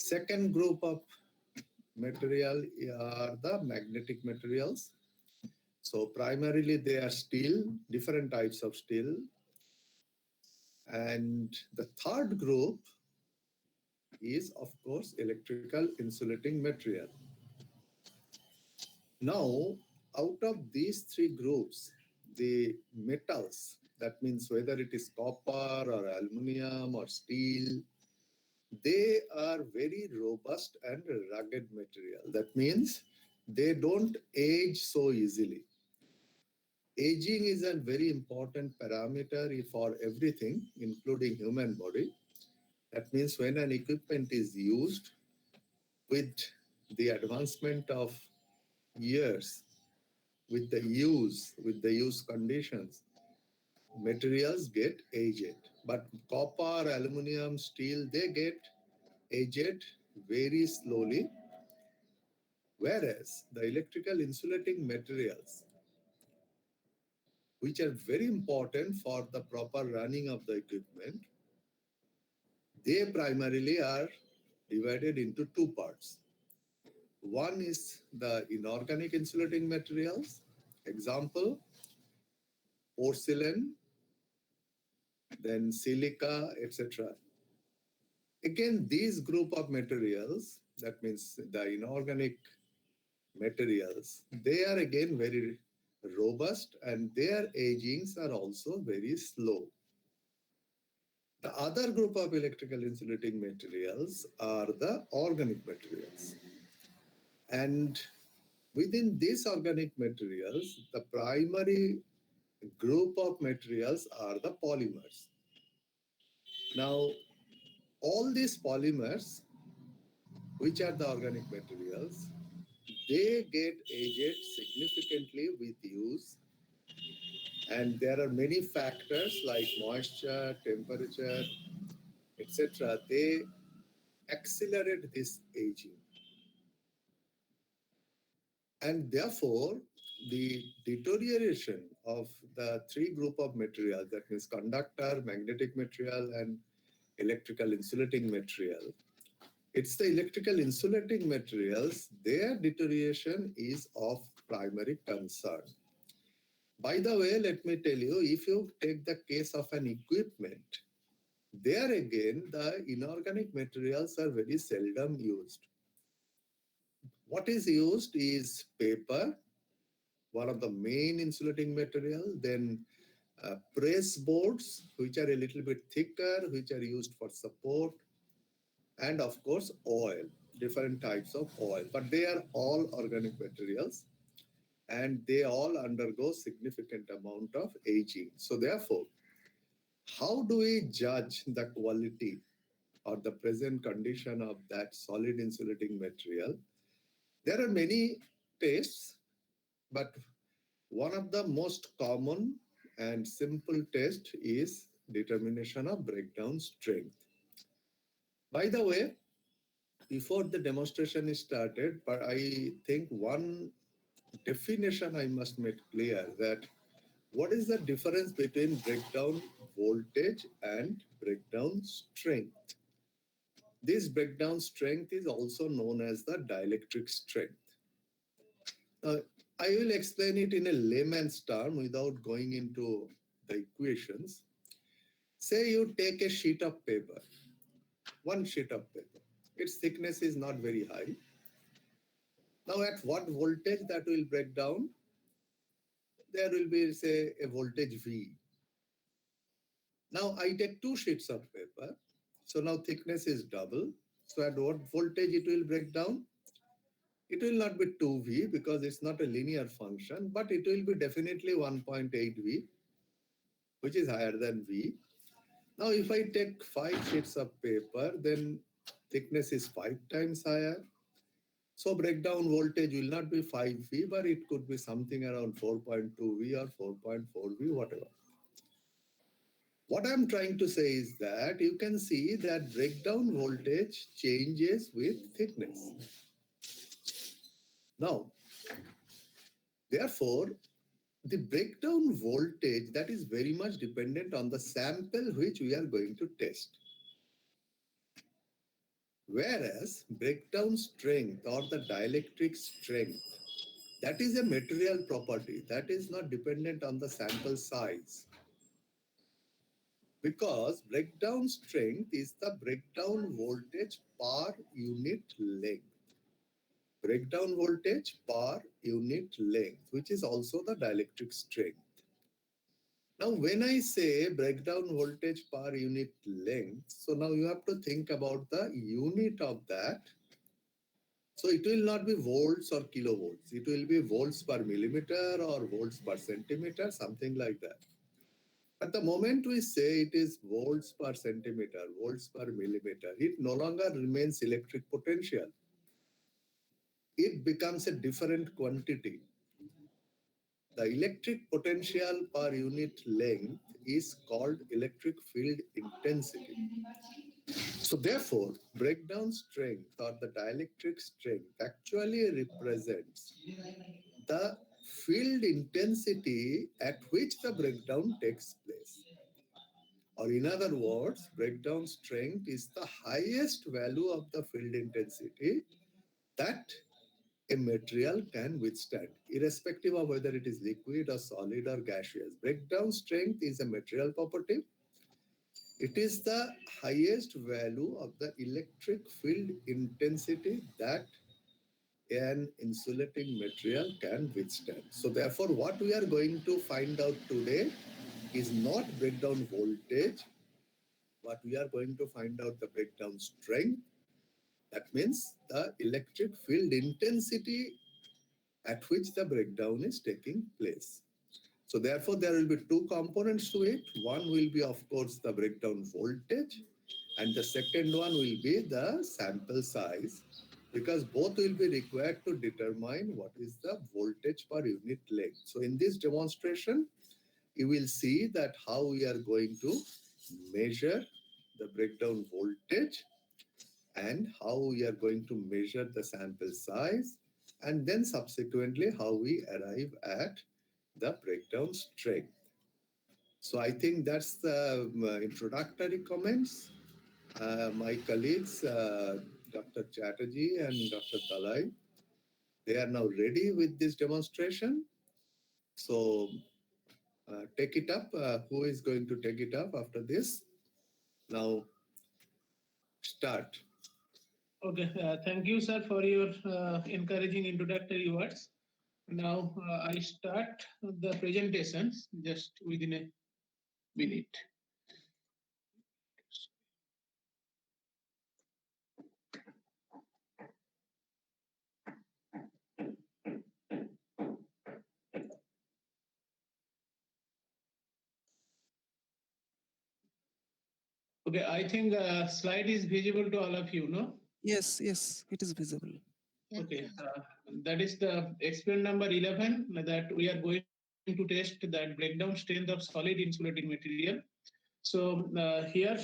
Second group of material are the magnetic materials. So primarily they are steel, different types of steel. And the third group is, of course, electrical insulating material. Now, out of these three groups, the metals, that means whether it is copper or aluminum or steel, they are very robust and rugged material. That means they don't age so easily. Aging is a very important parameter for everything, including human body. That means when an equipment is used with the advancement of years, with the use conditions, materials get aged. But copper, aluminum, steel, they get aged very slowly. Whereas the electrical insulating materials, which are very important for the proper running of the equipment, they primarily are divided into two parts. One is the inorganic insulating materials, example, porcelain, then silica, etc. Again, these group of materials, that means the inorganic materials, they are again very robust and their agings are also very slow. The other group of electrical insulating materials are the organic materials. And within these organic materials, the primary group of materials are the polymers. Now, all these polymers, which are the organic materials, they get aged significantly with use, and there are many factors like moisture, temperature, etc. They accelerate this aging. And therefore, the deterioration of the three group of materials, that means conductor, magnetic material, and electrical insulating material, it's the electrical insulating materials, their deterioration is of primary concern. By the way, let me tell you, if you take the case of an equipment, there again, the inorganic materials are very seldom used. What is used is paper, one of the main insulating material, then press boards, which are a little bit thicker, which are used for support, and of course oil, different types of oil. But they are all organic materials and they all undergo significant amount of aging. So therefore, how do we judge the quality or the present condition of that solid insulating material? There are many tests, but one of the most common and simple test is determination of breakdown strength. By the way, before the demonstration is started, but I think one definition I must make clear, that what is the difference between breakdown voltage and breakdown strength? This breakdown strength is also known as the dielectric strength. I will explain it in a layman's term without going into the equations. Say you take a sheet of paper, one sheet of paper. Its thickness is not very high. Now at what voltage that will break down? There will be, say, a voltage V. Now I take two sheets of paper. So now thickness is double. So at what voltage it will break down? It will not be 2V because it's not a linear function, but it will be definitely 1.8V, which is higher than V. Now if I take 5 sheets of paper, then thickness is 5 times higher. So breakdown voltage will not be 5V, but it could be something around 4.2V or 4.4V, whatever. What I'm trying to say is that you can see that breakdown voltage changes with thickness. Now, therefore, the breakdown voltage, that is very much dependent on the sample which we are going to test. Whereas breakdown strength or the dielectric strength, that is a material property that is not dependent on the sample size, because breakdown strength is the breakdown voltage per unit length. Breakdown voltage per unit length, which is also the dielectric strength. Now, when I say breakdown voltage per unit length, so now you have to think about the unit of that. So it will not be volts or kilovolts. It will be volts per millimeter or volts per centimeter, something like that. At the moment we say it is volts per centimeter, volts per millimeter, it no longer remains electric potential. It becomes a different quantity. The electric potential per unit length is called electric field intensity. So therefore, breakdown strength or the dielectric strength actually represents the field intensity at which the breakdown takes place. Or in other words, breakdown strength is the highest value of the field intensity that a material can withstand, irrespective of whether it is liquid or solid or gaseous. Breakdown strength is a material property. It is the highest value of the electric field intensity that an insulating material can withstand. So therefore, what we are going to find out today is not breakdown voltage, but we are going to find out the breakdown strength. That means the electric field intensity at which the breakdown is taking place. So therefore, there will be two components to it. One will be, of course, the breakdown voltage, and the second one will be the sample size, because both will be required to determine what is the voltage per unit length. So in this demonstration, you will see that how we are going to measure the breakdown voltage and how we are going to measure the sample size, and then subsequently how we arrive at the breakdown strength. So I think that's the introductory comments. My colleagues, Dr. Chatterjee and Dr. Dalai, they are now ready with this demonstration. So take it up. Who is going to take it up after this? Now start. Okay, thank you, sir, for your encouraging introductory words. Now I start the presentation just within a minute. Okay, I think slide is visible to all of you, no? Yes, yes, it is visible. Okay, that is the experiment number 11 that we are going to test that breakdown strength of solid insulating material. So here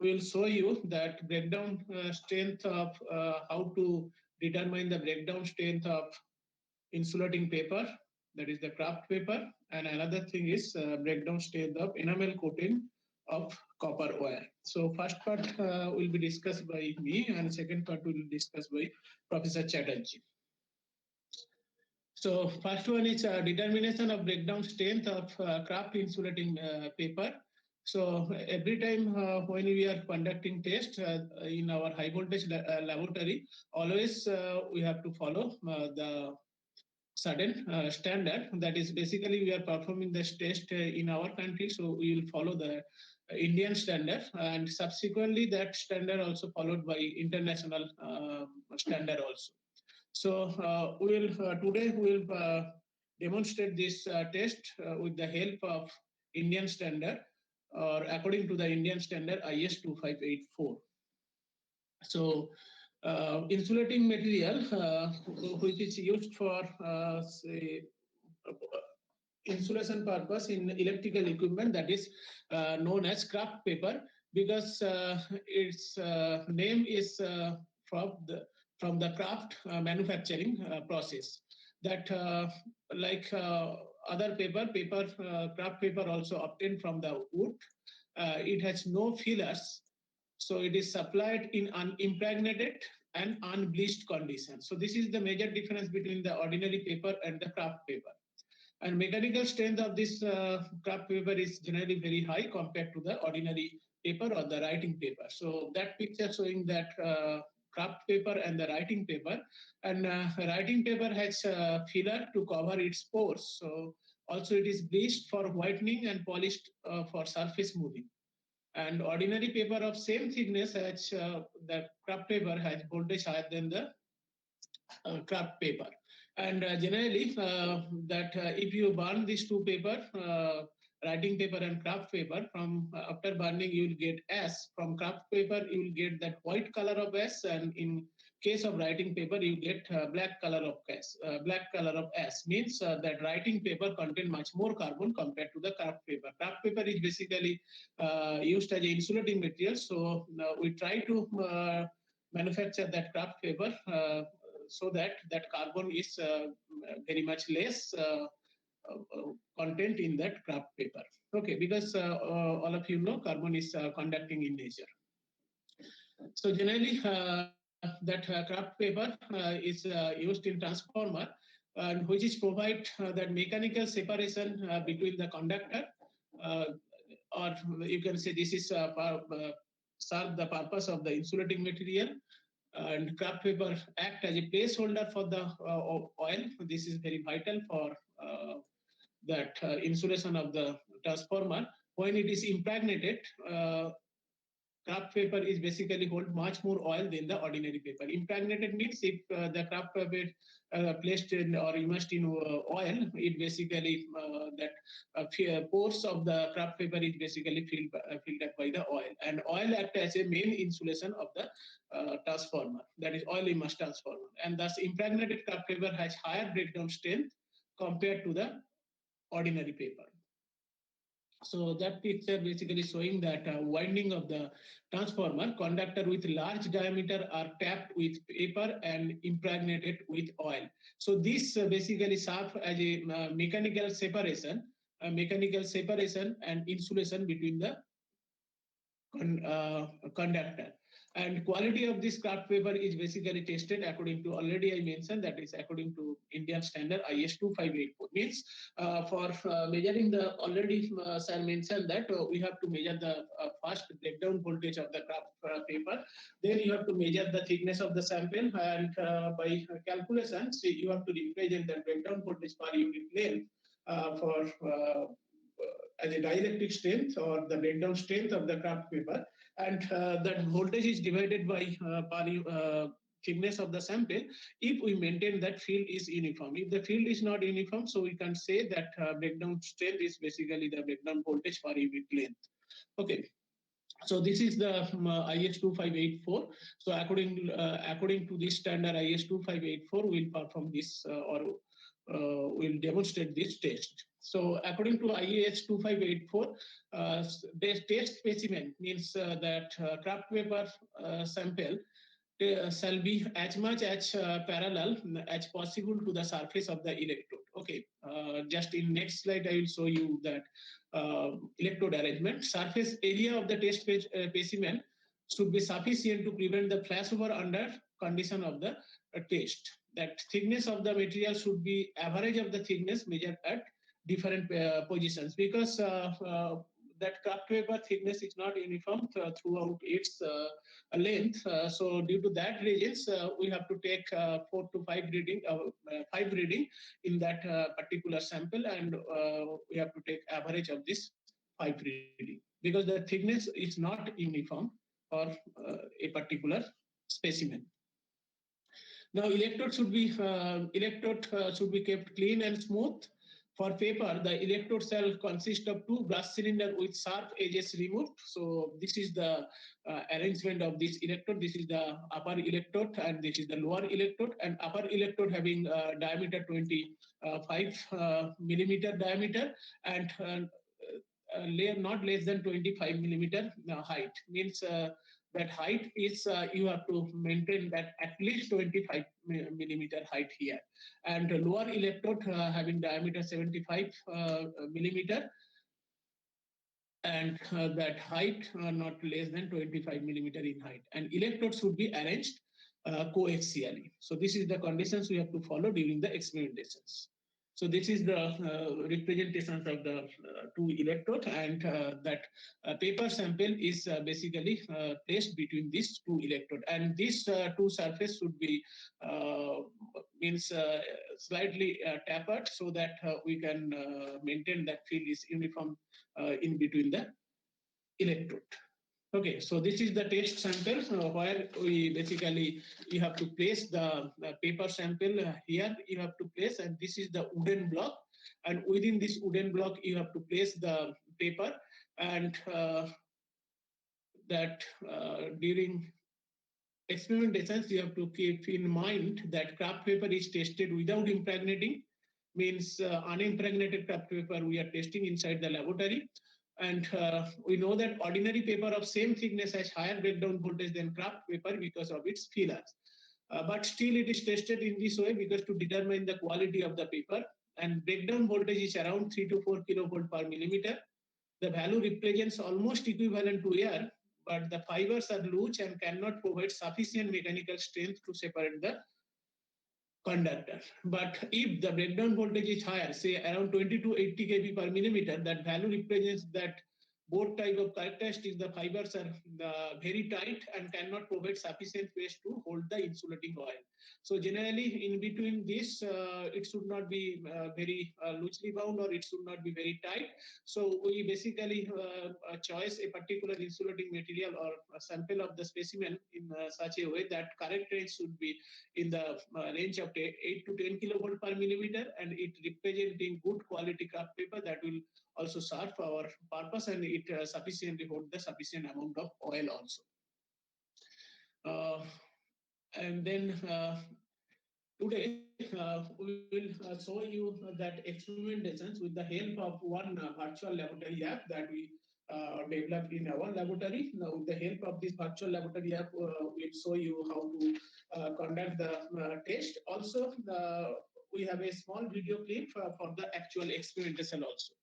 we will show you that breakdown strength of how to determine the breakdown strength of insulating paper, that is the kraft paper, and another thing is breakdown strength of enamel coating of copper wire. So first part will be discussed by me, and second part will be discussed by Professor Chatterjee. So first one is determination of breakdown strength of kraft insulating paper. So every time when we are conducting tests in our high voltage laboratory, always we have to follow the certain standard. That is basically we are performing this test in our country, so we will follow the Indian standard, and subsequently that standard also followed by international standard also. So today we will demonstrate this test with the help of Indian standard, or according to the Indian standard IS 2584. So insulating material which is used for say insulation purpose in electrical equipment, that is known as kraft paper, because its name is from the kraft manufacturing process. That like other paper, kraft paper also obtained from the wood. It has no fillers, So it is supplied in unimpregnated and unbleached condition. So this is the major difference between the ordinary paper and the kraft paper. And mechanical strength of this kraft paper is generally very high compared to the ordinary paper or the writing paper. So that picture showing that kraft paper and the writing paper, and writing paper has filler to cover its pores. So also it is bleached for whitening and polished for surface smoothing. And ordinary paper of same thickness as the kraft paper has voltage higher than the kraft paper. And generally, that if you burn these two paper, writing paper and kraft paper, from after burning you will get ash. From kraft paper you will get that white color of ash, and in case of writing paper you get black color of ash. Black color of ash means that writing paper contain much more carbon compared to the kraft paper. Kraft paper is basically used as an insulating material, so we try to manufacture that kraft paper so that that carbon is very much less content in that kraft paper. Okay, because all of you know carbon is conducting in nature. So generally, that kraft paper is used in transformer, and which is provide that mechanical separation between the conductor, uh, or you can say this is serve the purpose of the insulating material, and kraft paper act as a placeholder for the oil. This is very vital for that insulation of the transformer. When it is impregnated, kraft paper is basically hold much more oil than the ordinary paper. Impregnated means if the kraft paper placed in or immersed in oil, it basically that pores of the kraft paper is basically filled up by the oil, and oil act as a main insulation of the transformer, that is oil immersed transformer, and thus impregnated kraft paper has higher breakdown strength compared to the ordinary paper. So that picture basically showing that winding of the transformer, conductor with large diameter are tapped with paper and impregnated with oil. So this basically serves as a mechanical separation and insulation between the conductor. And quality of this kraft paper is basically tested according to, already I mentioned, that is according to Indian standard IS 2584. Means for measuring the, already sir mentioned that we have to measure the first breakdown voltage of the kraft paper. Then you have to measure the thickness of the sample, and by calculations you have to represent the breakdown voltage per unit length for as a dielectric strength or the breakdown strength of the kraft paper, and that voltage is divided by thickness of the sample if we maintain that field is uniform. If the field is not uniform, so we can say that breakdown strength is basically the breakdown voltage per unit length. Okay. So this is the IS 2584. So according to this standard IS 2584, we'll perform this or we'll demonstrate this test. So according to IAS 2584, the test specimen means that kraft paper sample shall be as much as parallel as possible to the surface of the electrode. Okay, just in next slide I will show you that electrode arrangement. Surface area of the test specimen should be sufficient to prevent the flashover under condition of the test. That thickness of the material should be average of the thickness measured at different positions, because that kraft paper thickness is not uniform throughout its length. So due to that reasons, we have to take 4 to 5 reading, 5 reading in that particular sample, and we have to take average of this 5 reading, because the thickness is not uniform for a particular specimen. Now electrode should be kept clean and smooth. For paper, the electrode shall consist of 2 brass cylinders with sharp edges removed. So this is the arrangement of this electrode. This is the upper electrode and this is the lower electrode. And upper electrode having diameter 25 millimeter diameter, and not less than 25 millimeter height. Means that height is you have to maintain that at least 25 millimeter height here, and lower electrode having diameter 75 millimeter, and that height not less than 25 millimeter in height, and electrodes should be arranged coaxially. So this is the conditions we have to follow during the experimentations. So this is the representations of the two electrode, and that paper sample is basically placed between these two electrode, and these two surface should be uh, means slightly tapered so that we can maintain that field is uniform in between the electrode. Okay, so this is the test sample where we basically you have to place the paper sample here. You have to place, and this is the wooden block, and within this wooden block you have to place the paper, and that during experimentations you have to keep in mind that kraft paper is tested without impregnating, means unimpregnated kraft paper we are testing inside the laboratory, and we know that ordinary paper of same thickness has higher breakdown voltage than kraft paper because of its fillers. But still it is tested in this way because to determine the quality of the paper, and breakdown voltage is around 3 to 4 kilovolt per millimeter. The value represents almost equivalent to air, but the fibers are loose and cannot provide sufficient mechanical strength to separate the conductor. But if the breakdown voltage is higher, say around 20 to 80 kV per millimeter, that value represents that both type of characteristics, the fibers are very tight and cannot provide sufficient space to hold the insulating oil. So generally in between this, it should not be very loosely bound, or it should not be very tight. So we basically choose a particular insulating material or a sample of the specimen in such a way that correct range should be in the range of 8 to 10 kilovolt per millimeter, and it representing good quality kraft paper that will also serve our purpose, and it sufficiently hold the sufficient amount of oil also. And then today we will show you that experimentations with the help of one virtual laboratory app that we developed in our laboratory. Now, with the help of this virtual laboratory app, we'll show you how to conduct the test. Also, we have a small video clip for the actual experimentation also.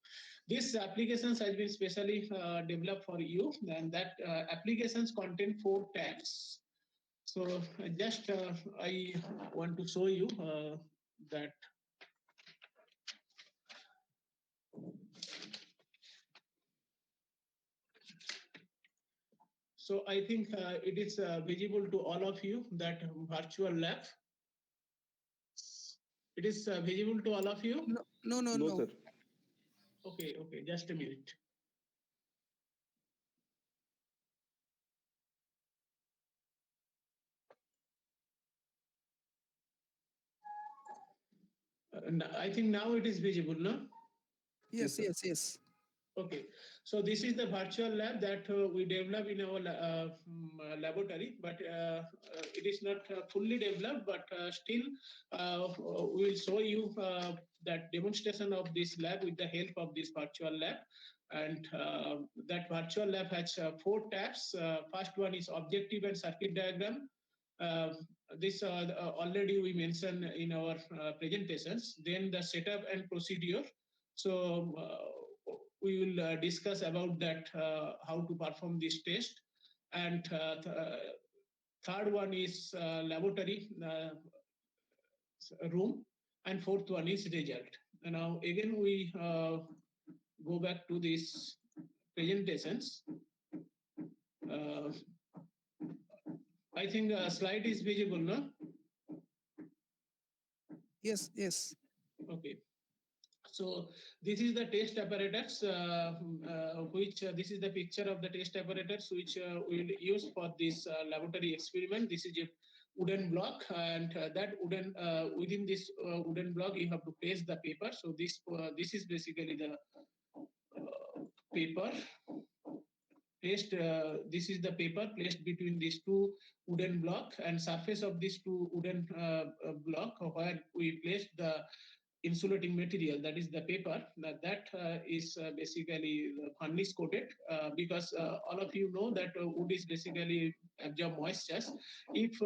This applications has been specially developed for you, and that applications contain 4 tabs. So just I want to show you that. So I think it is visible to all of you, that virtual lab. It is visible to all of you? No, Sir. Okay, just a minute. I think now it is visible, no? Yes, Yes, sir. yes. Okay, so this is the virtual lab that we develop in our laboratory, but it is not fully developed, but still we will show you that demonstration of this lab with the help of this virtual lab. And that virtual lab has 4 tabs. First one is objective and circuit diagram. Uh, this already we mentioned in our presentations. Then the setup and procedure. So we will discuss about that, how to perform this test. And third one is laboratory room, and fourth one is result. And now again we go back to these presentations. Uh, I think slide is visible, no? Yes, yes. Okay. So this is the test apparatus, which this is the picture of the test apparatus which we will use for this laboratory experiment. This is a wooden block, and that wooden within this wooden block you have to place the paper. So this is basically the paper. This is the paper placed between these two wooden block, and surface of these two wooden block where we placed the insulating material, that is the paper. That is basically varnish coated, because all of you know that wood is basically absorb moisture. If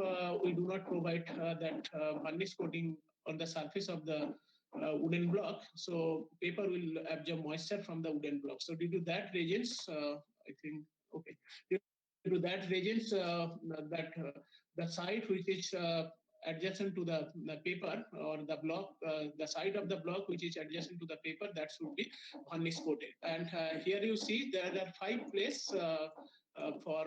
we do not provide that varnish coating on the surface of the wooden block, so paper will absorb moisture from the wooden block. So due to that reasons, I think okay. Due to that reasons, that the side which is adjacent to the paper or the block, the side of the block which is adjacent to the paper, that should be varnish coated. And here you see there are 5 places for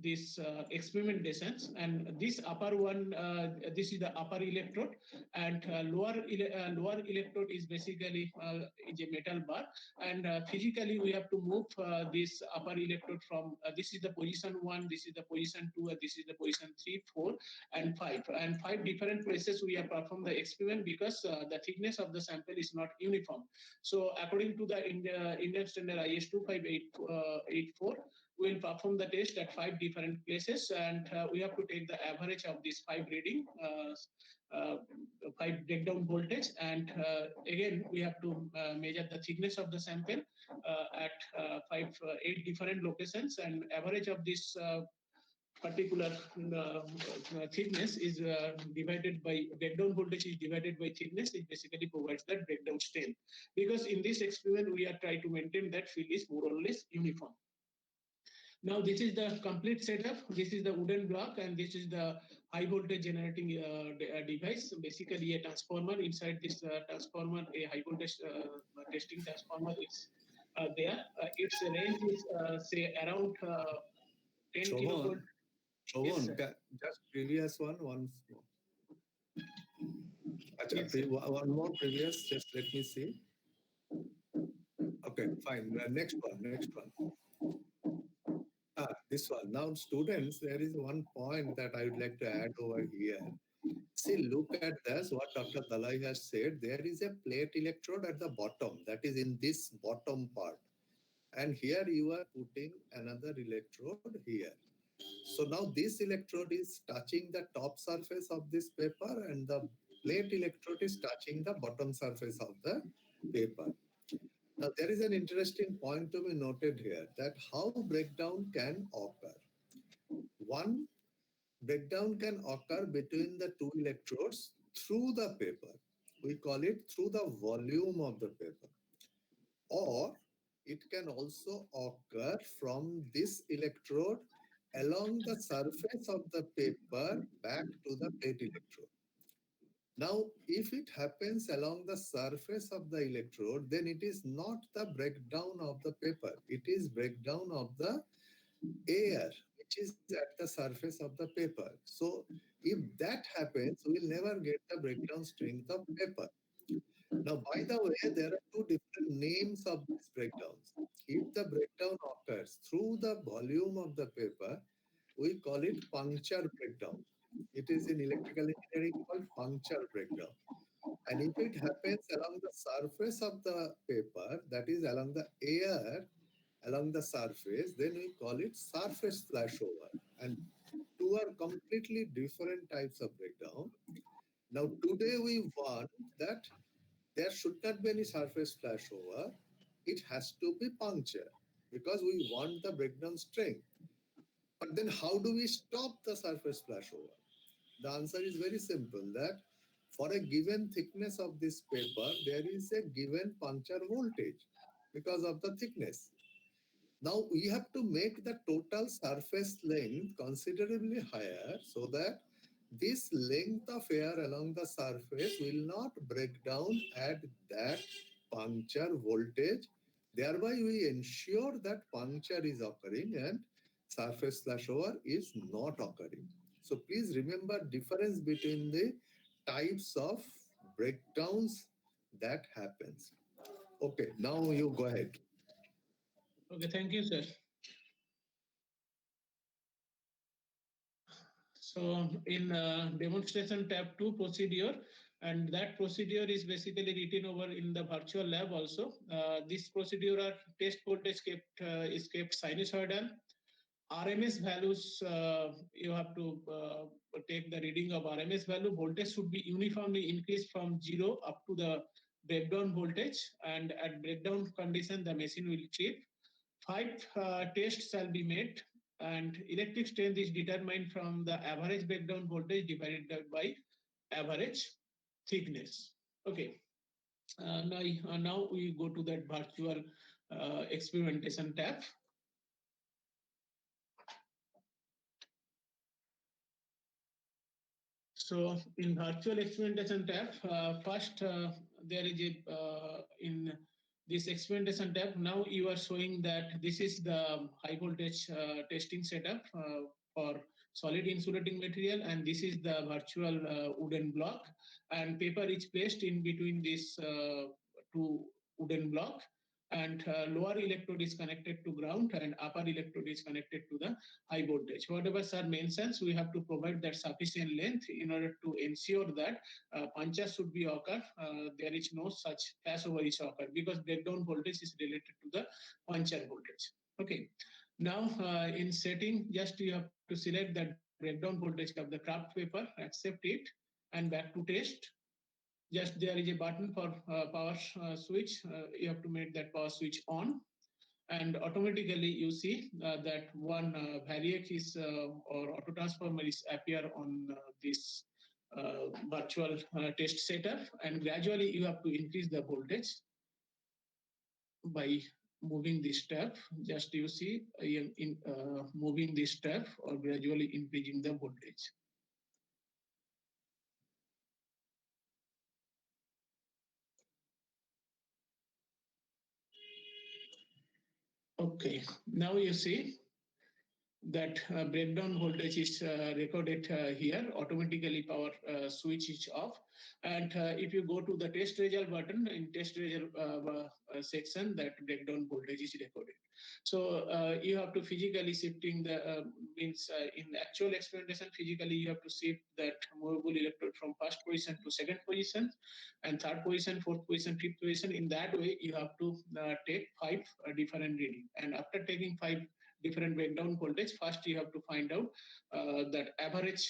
this experimentations, and this upper one, this is the upper electrode, and lower electrode is basically is a metal bar, and physically we have to move this upper electrode from this is the position 1, this is the position 2, and this is the position 3, 4, and 5, and 5 different places we have performed the experiment because the thickness of the sample is not uniform. So according to the Indian standard IS 25884, we will perform the test at 5 different places, and we have to take the average of these 5 reading, 5 breakdown voltage, and again we have to measure the thickness of the sample at 8 different locations, and average of this particular thickness is divided by breakdown voltage is divided by thickness. It basically provides that breakdown strength, because in this experiment we are trying to maintain that field is more or less uniform. Now this is the complete setup. This is the wooden block, and this is the high voltage generating device. So basically a transformer. Inside this transformer, a high voltage testing transformer is there. Its range is say around 10 kilovolt. Shobhan, Yes, just previous one once more. Yes, sir. One more previous, just let me see. Okay, fine. Next one. This one. Now, students, there is one point that I would like to add over here. See, look at this, what Dr. Dalai has said. There is a plate electrode at the bottom, that is in this bottom part. And here you are putting another electrode here. So now this electrode is touching the top surface of this paper, and the plate electrode is touching the bottom surface of the paper. Now, there is an interesting point to be noted here, that how breakdown can occur. One, breakdown can occur between the 2 electrodes through the paper. We call it through the volume of the paper. Or it can also occur from this electrode along the surface of the paper back to the plate electrode. Now, if it happens along the surface of the electrode, then it is not the breakdown of the paper. It is breakdown of the air, which is at the surface of the paper. So, if that happens, we will never get the breakdown strength of paper. Now, by the way, there are 2 different names of these breakdowns. If the breakdown occurs through the volume of the paper, we call it puncture breakdown. It is in electrical engineering called puncture breakdown. And if it happens along the surface of the paper, that is along the air, along the surface, then we call it surface flashover. And 2 are completely different types of breakdown. Now, today we want that there should not be any surface flashover. It has to be puncture, because we want the breakdown strength. But then how do we stop the surface flashover? The answer is very simple, that for a given thickness of this paper, there is a given puncture voltage because of the thickness. Now we have to make the total surface length considerably higher, so that this length of air along the surface will not break down at that puncture voltage. Thereby we ensure that puncture is occurring and surface flashover is not occurring. So please remember difference between the types of breakdowns that happens. Okay, now you go ahead. Okay, thank you, sir. So in demonstration tab 2 procedure, and that procedure is basically written over in the virtual lab also. This procedure are test voltage is kept sinusoidal. RMS values, you have to take the reading of RMS value. Voltage should be uniformly increased from 0 up to the breakdown voltage, and at breakdown condition, the machine will trip. 5 tests shall be made, and electric strength is determined from the average breakdown voltage divided by average. thickness. Okay. Now we go to that virtual experimentation tab. So in virtual experimentation tab, first there is a in this experimentation tab. Now you are showing that this is the high voltage testing setup for solid insulating material, and this is the virtual wooden block, and paper is placed in between these two wooden block, and lower electrode is connected to ground and upper electrode is connected to the high voltage. Whatever sir mentions, we have to provide that sufficient length in order to ensure that puncture should be occur. There is no such flashover is occur because breakdown voltage is related to the puncture voltage. Okay. Now in setting, just you have to select that breakdown voltage of the craft paper, accept it, and back to test. Just there is a button for power switch. You have to make that power switch on, and automatically you see that one variac is or auto transformer is appear on this virtual test setup, and gradually you have to increase the voltage by moving this tab. Just you see in moving this tab or gradually increasing the voltage. Okay, now you see that breakdown voltage is recorded here. Automatically power switch is off, and if you go to the test result button in test result section, that breakdown voltage is recorded. So you have to physically shifting the means in actual experimentation, physically you have to shift that movable electrode from first position to second position, and third position, fourth position, fifth position. In that way you have to take 5 different reading, and after taking 5 different breakdown voltage, first you have to find out that average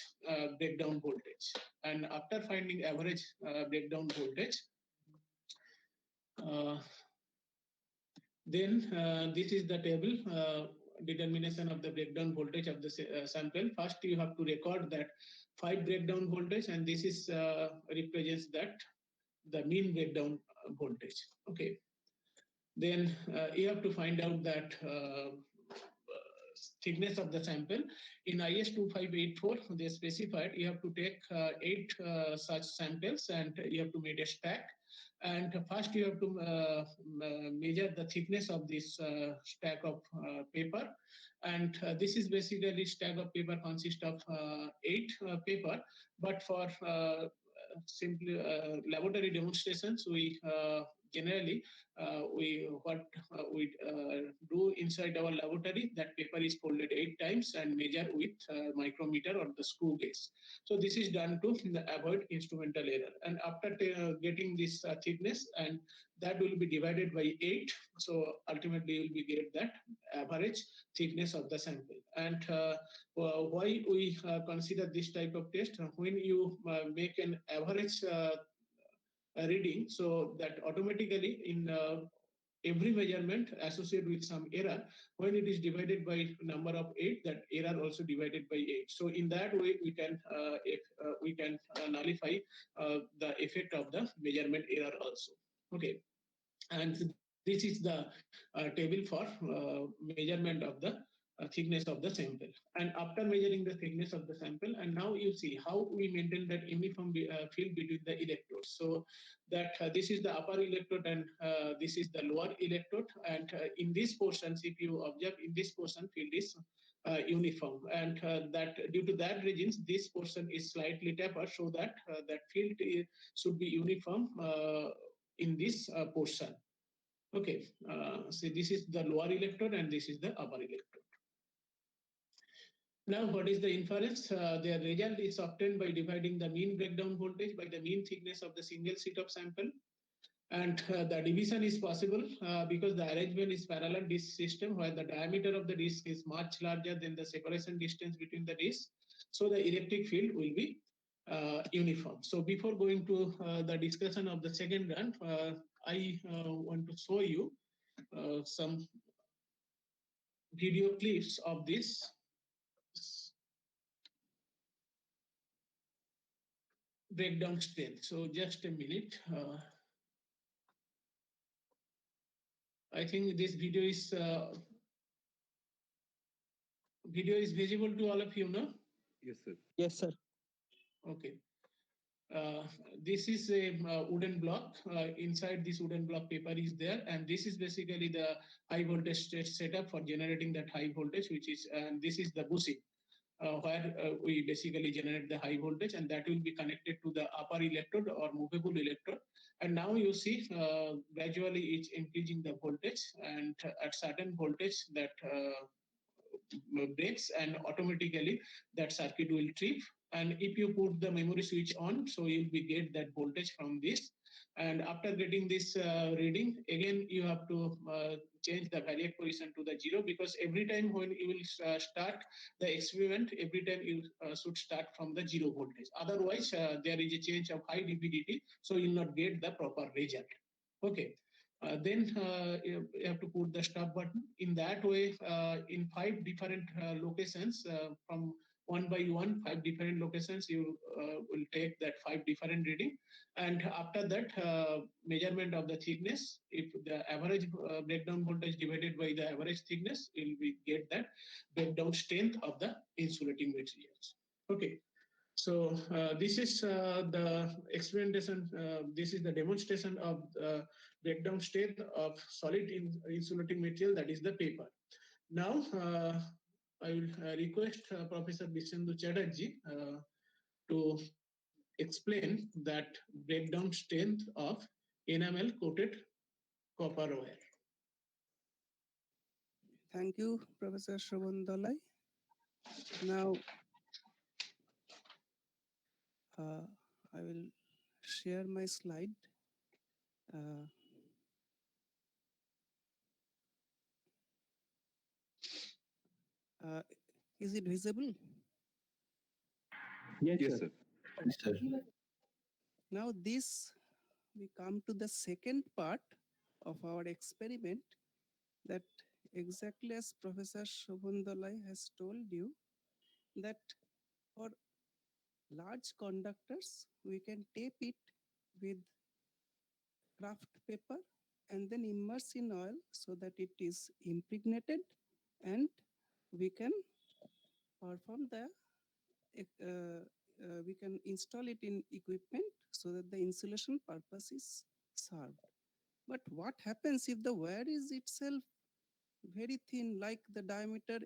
breakdown voltage, and after finding average breakdown voltage, then this is the table determination of the breakdown voltage of the sample. First you have to record that 5 breakdown voltage, and this is represents that the mean breakdown voltage. Okay, then you have to find out that thickness of the sample. In IS 2584, they specified you have to take 8 such samples, and you have to make a stack. And first you have to measure the thickness of this stack of paper. And this is basically stack of paper consists of 8 paper, but for simply laboratory demonstrations, we generally what we do inside our laboratory, that paper is folded 8 times and measure with micrometer or the screw gauge. So this is done to avoid instrumental error. And after getting this thickness, and that will be divided by 8. So ultimately you will be get that average thickness of the sample. And why we consider this type of test? When you make an average reading, so that automatically in every measurement associated with some error, when it is divided by number of 8, that error also divided by 8. So in that way we can nullify the effect of the measurement error also. Okay, and this is the table for measurement of the thickness of the sample. And after measuring the thickness of the sample, and now you see how we maintain that uniform field between the electrodes. So that this is the upper electrode, and this is the lower electrode, and in these portions, if you observe, in this portion field is uniform, and that due to that reasons this portion is slightly tapered, so that that field should be uniform in this portion. Okay, so this is the lower electrode and this is the upper electrode. Now, what is the inference? The result is obtained by dividing the mean breakdown voltage by the mean thickness of the single sheet of sample. And the division is possible because the arrangement is parallel disk system, where the diameter of the disk is much larger than the separation distance between the disks. So the electric field will be uniform. So before going to the discussion of the second run, I want to show you some video clips of this. breakdown strength. So just a minute. I think this video is visible to all of you, no? Yes, sir. Yes, sir. Okay. Uh, this is a wooden block. Inside this wooden block, paper is there, and this is basically the high voltage setup for generating that high voltage, which is, and this is the bushing, where we basically generate the high voltage, and that will be connected to the upper electrode or movable electrode. And now you see gradually it's increasing the voltage, and at certain voltage that breaks, and automatically that circuit will trip. And if you put the memory switch on, so you'll be get that voltage from this. And after getting this reading, again you have to change the variac position to the 0, because every time when you will start the experiment, every time you should start from the 0 voltage. Otherwise, there is a change of high DPDT, so you'll not get the proper result. Okay. Then you have to put the stop button. In that way, in 5 different locations, from one by one, 5 different locations, you will take that 5 different reading. And after that, measurement of the thickness, if the average breakdown voltage divided by the average thickness, you'll be get that breakdown strength of the insulating materials. Okay. So this is the experimentation. This is the demonstration of breakdown state of solid insulating material, that is the paper. Now I will request Professor Bishendu Chatterjee to explain that breakdown strength of enamel coated copper wire. Thank you, Professor Shobhan Dalai. Now, I will share my slide. Uh, is it visible? Yes, sir. Now, this we come to the second part of our experiment, that exactly as Professor Shobhan Dalai has told you, that for large conductors, we can tape it with kraft paper and then immerse in oil so that it is impregnated, and we can perform the we can install it in equipment so that the insulation purpose is served. But what happens if the wire is itself very thin, like the diameter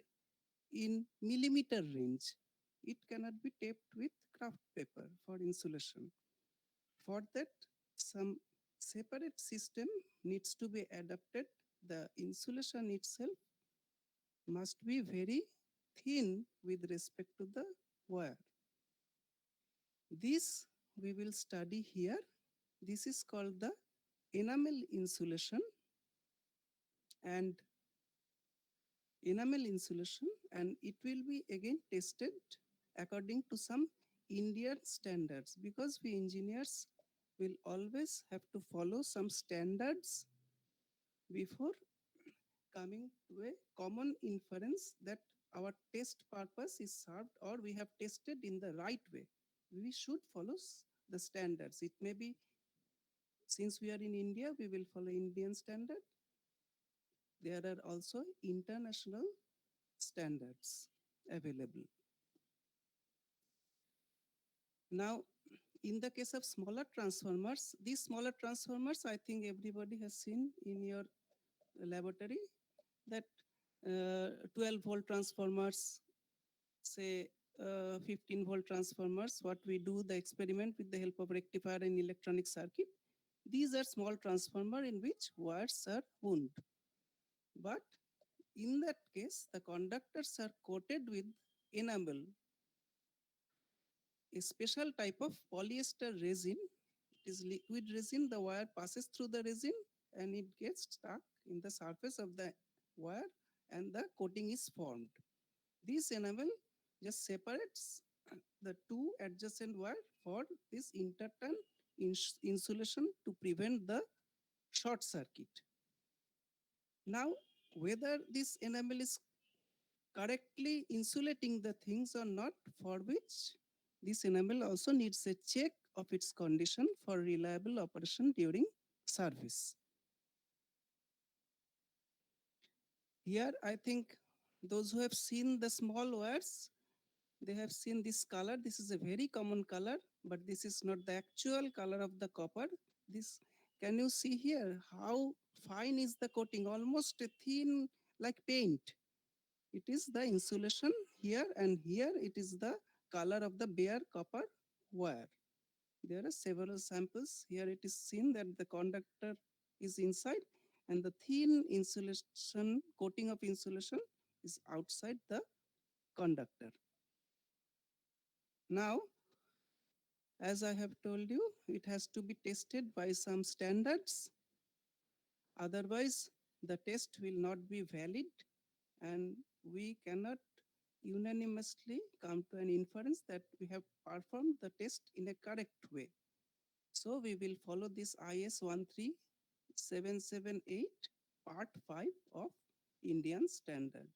in millimeter range? It cannot be taped with kraft paper for insulation. For that, some separate system needs to be adapted. The insulation itself must be very thin with respect to the wire. This we will study here. This is called the enamel insulation, and it will be again tested according to some Indian standards, because we engineers will always have to follow some standards before coming to a common inference that our test purpose is served or we have tested in the right way. We should follow the standards. It may be, since we are in India, we will follow Indian standard. There are also international standards available. Now, in the case of smaller transformers, these smaller transformers, I think everybody has seen in your laboratory, that 12 volt transformers, say 15-volt transformers, what we do the experiment with the help of rectifier and electronic circuit. These are small transformer in which wires are wound. But in that case, the conductors are coated with enamel, a special type of polyester resin. It is liquid resin. The wire passes through the resin and it gets stuck in the surface of the wire, and the coating is formed. This enamel just separates the two adjacent wire for this interturn insulation to prevent the short circuit. Now, whether this enamel is correctly insulating the things or not, for which This enamel also needs a check of its condition for reliable operation during service. Here, I think those who have seen the small wires, they have seen this color. This is a very common color, but this is not the actual color of the copper. This, can you see here how fine is the coating? Almost a thin like paint. It is the insulation here, and here it is the color of the bare copper wire. There are several samples. Here it is seen that the conductor is inside and the thin insulation, coating of insulation is outside the conductor. Now, as I have told you, it has to be tested by some standards. Otherwise, the test will not be valid and we cannot unanimously come to an inference that we have performed the test in a correct way. So we will follow this IS 13778 part 5 of Indian standard.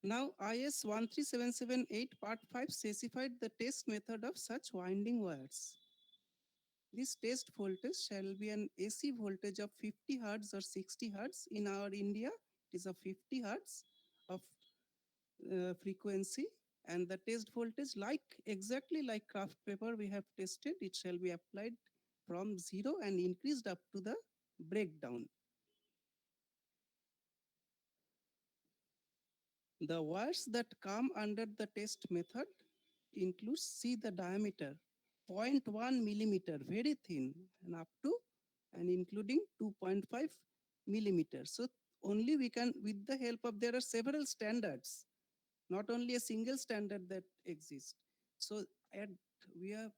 Now IS 13778 part 5 specified the test method of such winding wires. This test voltage shall be an AC voltage of 50 Hertz or 60 Hertz. In our India, it is of 50 Hertz of frequency, and the test voltage, like exactly like craft paper we have tested, it shall be applied from 0 and increased up to the breakdown. The wires that come under the test method includes, see the diameter, 0.1 millimeter, very thin, and up to and including 2.5 millimeter. So only we can, with the help of, there are several standards, not only a single standard that exists. So at, we have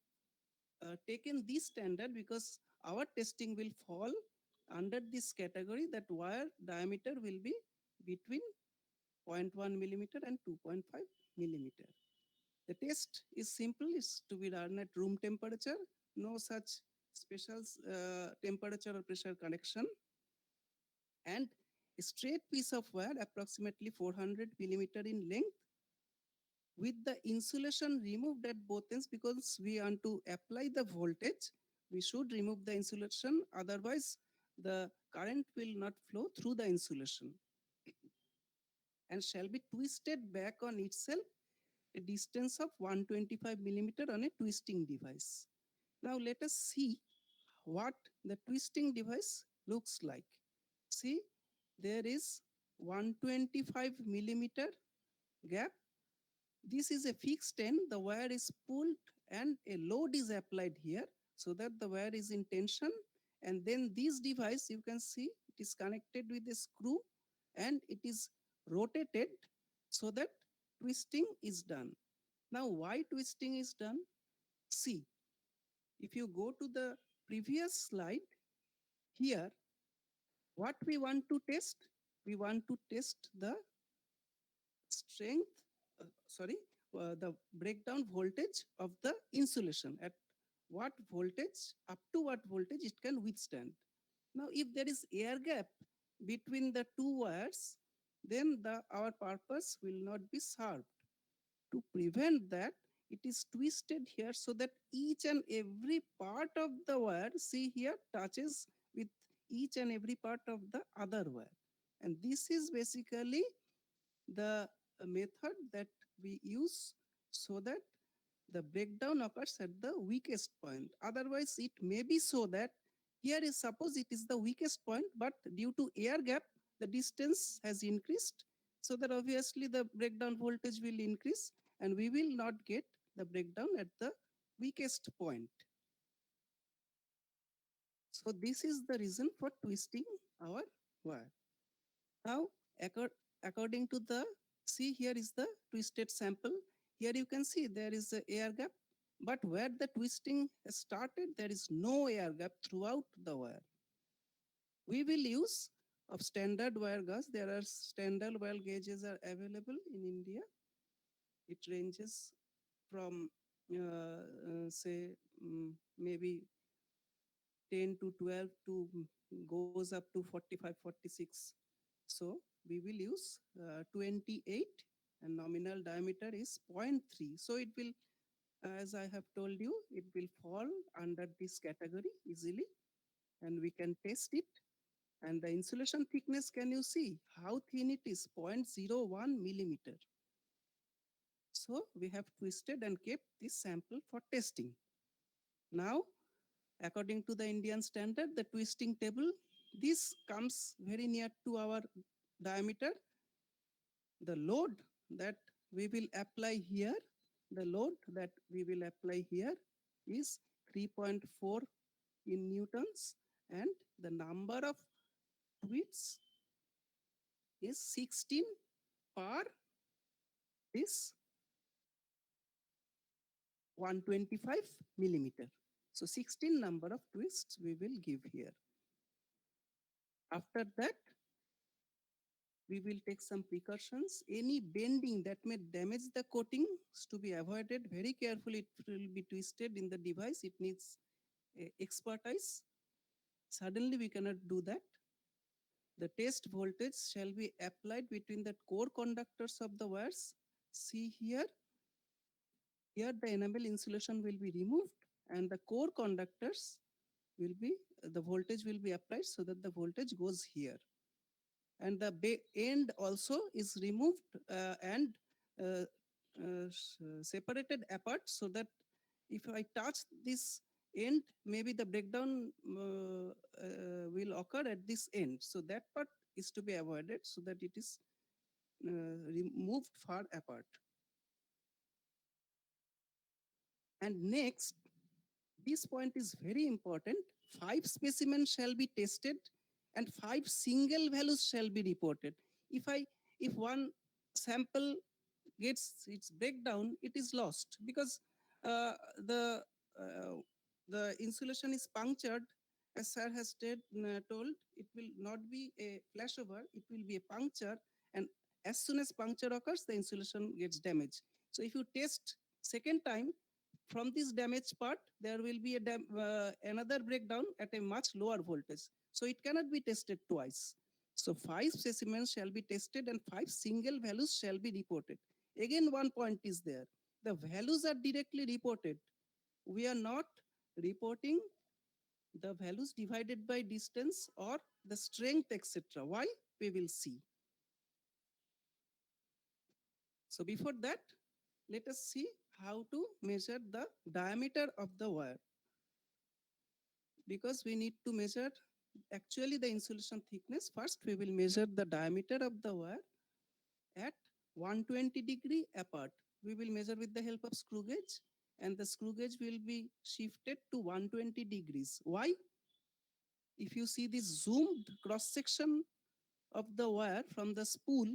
taken this standard because our testing will fall under this category, that wire diameter will be between 0.1 millimeter and 2.5 millimeter. The test is simple, is to be done at room temperature, no such special temperature or pressure connection, and a straight piece of wire approximately 400 millimeter in length with the insulation removed at both ends, because we want to apply the voltage. We should remove the insulation, otherwise the current will not flow through the insulation, and shall be twisted back on itself a distance of 125 millimeter on a twisting device. Now let us see what the twisting device looks like. See, there is 125 millimeter gap. This is a fixed end. The wire is pulled and a load is applied here so that the wire is in tension. And then this device, you can see it is connected with a screw and it is rotated so that twisting is done. Now, why twisting is done? See, if you go to the previous slide, here, what we want to test? We want to test the strength, the breakdown voltage of the insulation. At what voltage, up to what voltage it can withstand. Now, if there is air gap between the two wires, then our purpose will not be served. To prevent that, it is twisted here so that each and every part of the wire, see here, touches with each and every part of the other wire. And this is basically the method that we use so that the breakdown occurs at the weakest point. Otherwise, it may be so that here is, suppose it is the weakest point, but due to air gap, the distance has increased. So that obviously the breakdown voltage will increase and we will not get the breakdown at the weakest point. So this is the reason for twisting our wire. Now, according to the, see here is the twisted sample. Here you can see there is a air gap, but where the twisting has started, there is no air gap throughout the wire. We will use of standard wire gauge. There are standard wire gauges are available in India. It ranges from say maybe 10 to 12 to goes up to 45, 46. So we will use 28 and nominal diameter is 0.3. So it will, as I have told you, it will fall under this category easily and we can test it. And the insulation thickness, can you see how thin it is? 0.01 millimeter. So we have twisted and kept this sample for testing. Now, according to the Indian standard, the twisting table, this comes very near to our diameter. The load that we will apply here, the load that we will apply here is 3.4 in newtons and the number of twists is 16 per this 125 millimeter. So 16 number of twists we will give here. After that, we will take some precautions. Any bending that may damage the coating is to be avoided very carefully. It will be twisted in the device. It needs expertise. Suddenly we cannot do that. The test voltage shall be applied between the core conductors of the wires. See here, here the enamel insulation will be removed and the core conductors will be, the voltage will be applied so that the voltage goes here. And the end also is removed and uh, separated apart so that if I touch this end, maybe the breakdown will occur at this end. So that part is to be avoided so that it is removed far apart. And next, this point is very important. 5 specimens shall be tested and 5 single values shall be reported. If one sample gets its breakdown, it is lost because uh, the uh, the insulation is punctured. As sir has told, it will not be a flashover, it will be a puncture, and as soon as puncture occurs, the insulation gets damaged. So if you test second time, from this damaged part, there will be another breakdown at a much lower voltage. So it cannot be tested twice. So 5 specimens shall be tested and 5 single values shall be reported. Again, one point is there. The values are directly reported. We are not reporting the values divided by distance or the strength, etc. Why? We will see. So before that, let us see how to measure the diameter of the wire. Because we need to measure actually the insulation thickness. First, we will measure the diameter of the wire at 120-degree apart. We will measure with the help of screw gauge and the screw gauge will be shifted to 120 degrees. Why? If you see this zoomed cross section of the wire from the spool,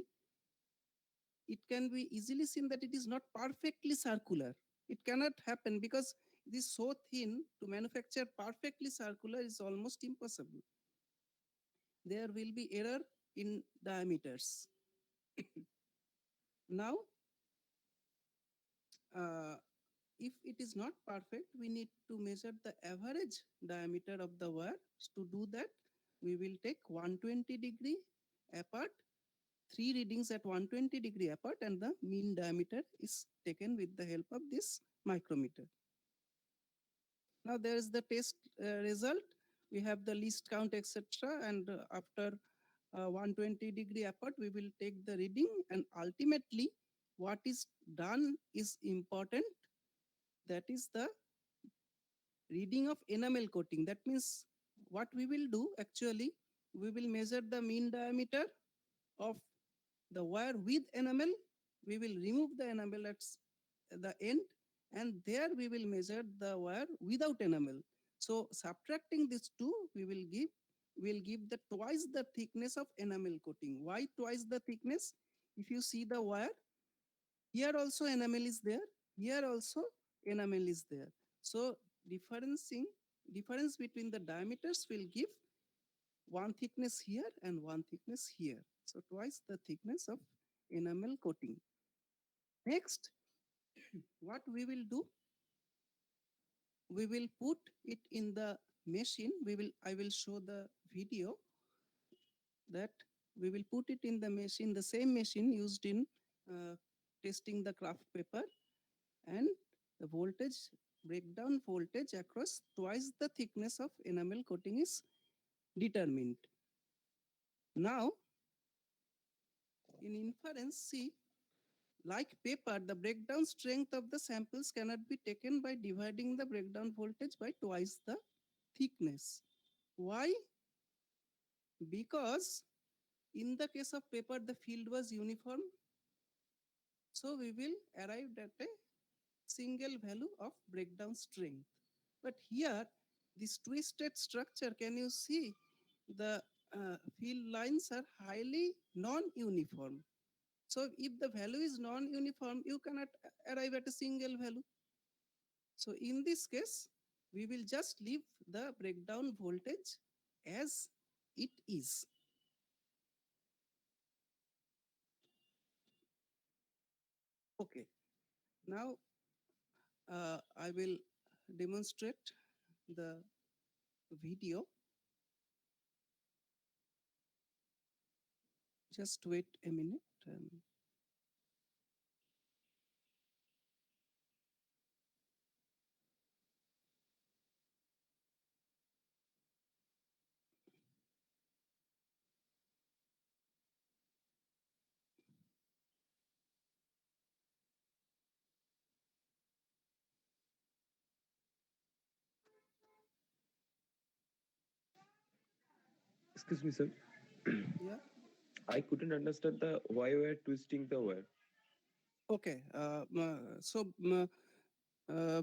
it can be easily seen that it is not perfectly circular. It cannot happen because it is so thin. To manufacture perfectly circular is almost impossible. There will be error in diameters. Now, if it is not perfect, we need to measure the average diameter of the wire. To do that, we will take 120-degree apart, 3 readings at 120-degree apart, and the mean diameter is taken with the help of this micrometer. Now there is the test result. We have the least count, etc. And after 120-degree apart, we will take the reading, and ultimately what is done is important. That is the reading of enamel coating. That means what we will do actually, we will measure the mean diameter of the wire with enamel. We will remove the enamel at the end, and there we will measure the wire without enamel. So subtracting these two, we will give the twice the thickness of enamel coating. Why twice the thickness? If you see the wire, here also enamel is there, here also enamel is there. So difference between the diameters will give one thickness here and one thickness here. So twice the thickness of enamel coating. Next, what we will do, we will put it in the machine. I will show the video that we will put it in the machine, the same machine used in testing the craft paper, and the voltage, breakdown voltage across twice the thickness of enamel coating is determined. Now, in inference, see, like paper, the breakdown strength of the samples cannot be taken by dividing the breakdown voltage by twice the thickness. Why? Because in the case of paper, the field was uniform. So we will arrive at a single value of breakdown strength. But here, this twisted structure, can you see the field lines are highly non-uniform. So if the value is non-uniform, you cannot arrive at a single value. So in this case, we will just leave the breakdown voltage as it is. Okay, now I will demonstrate the video. Just wait a minute. Excuse me, sir. Yeah. I couldn't understand the why we are twisting the wire. Okay.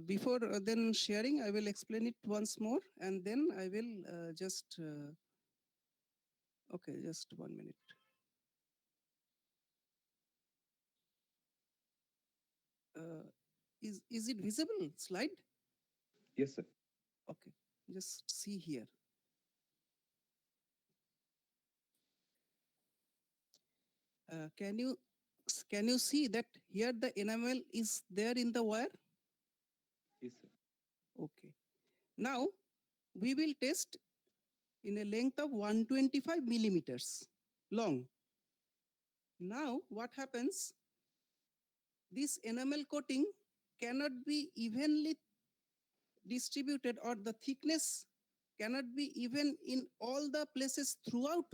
Before then sharing, I will explain it once more, and then I will just. Okay, just 1 minute. Is it visible? Slide. Yes, sir. Okay. Just see here. Can you see that here the enamel is there in the wire? Yes, sir. Okay. Now we will test in a length of 125 millimeters long. Now what happens? This enamel coating cannot be evenly distributed, or the thickness cannot be even in all the places throughout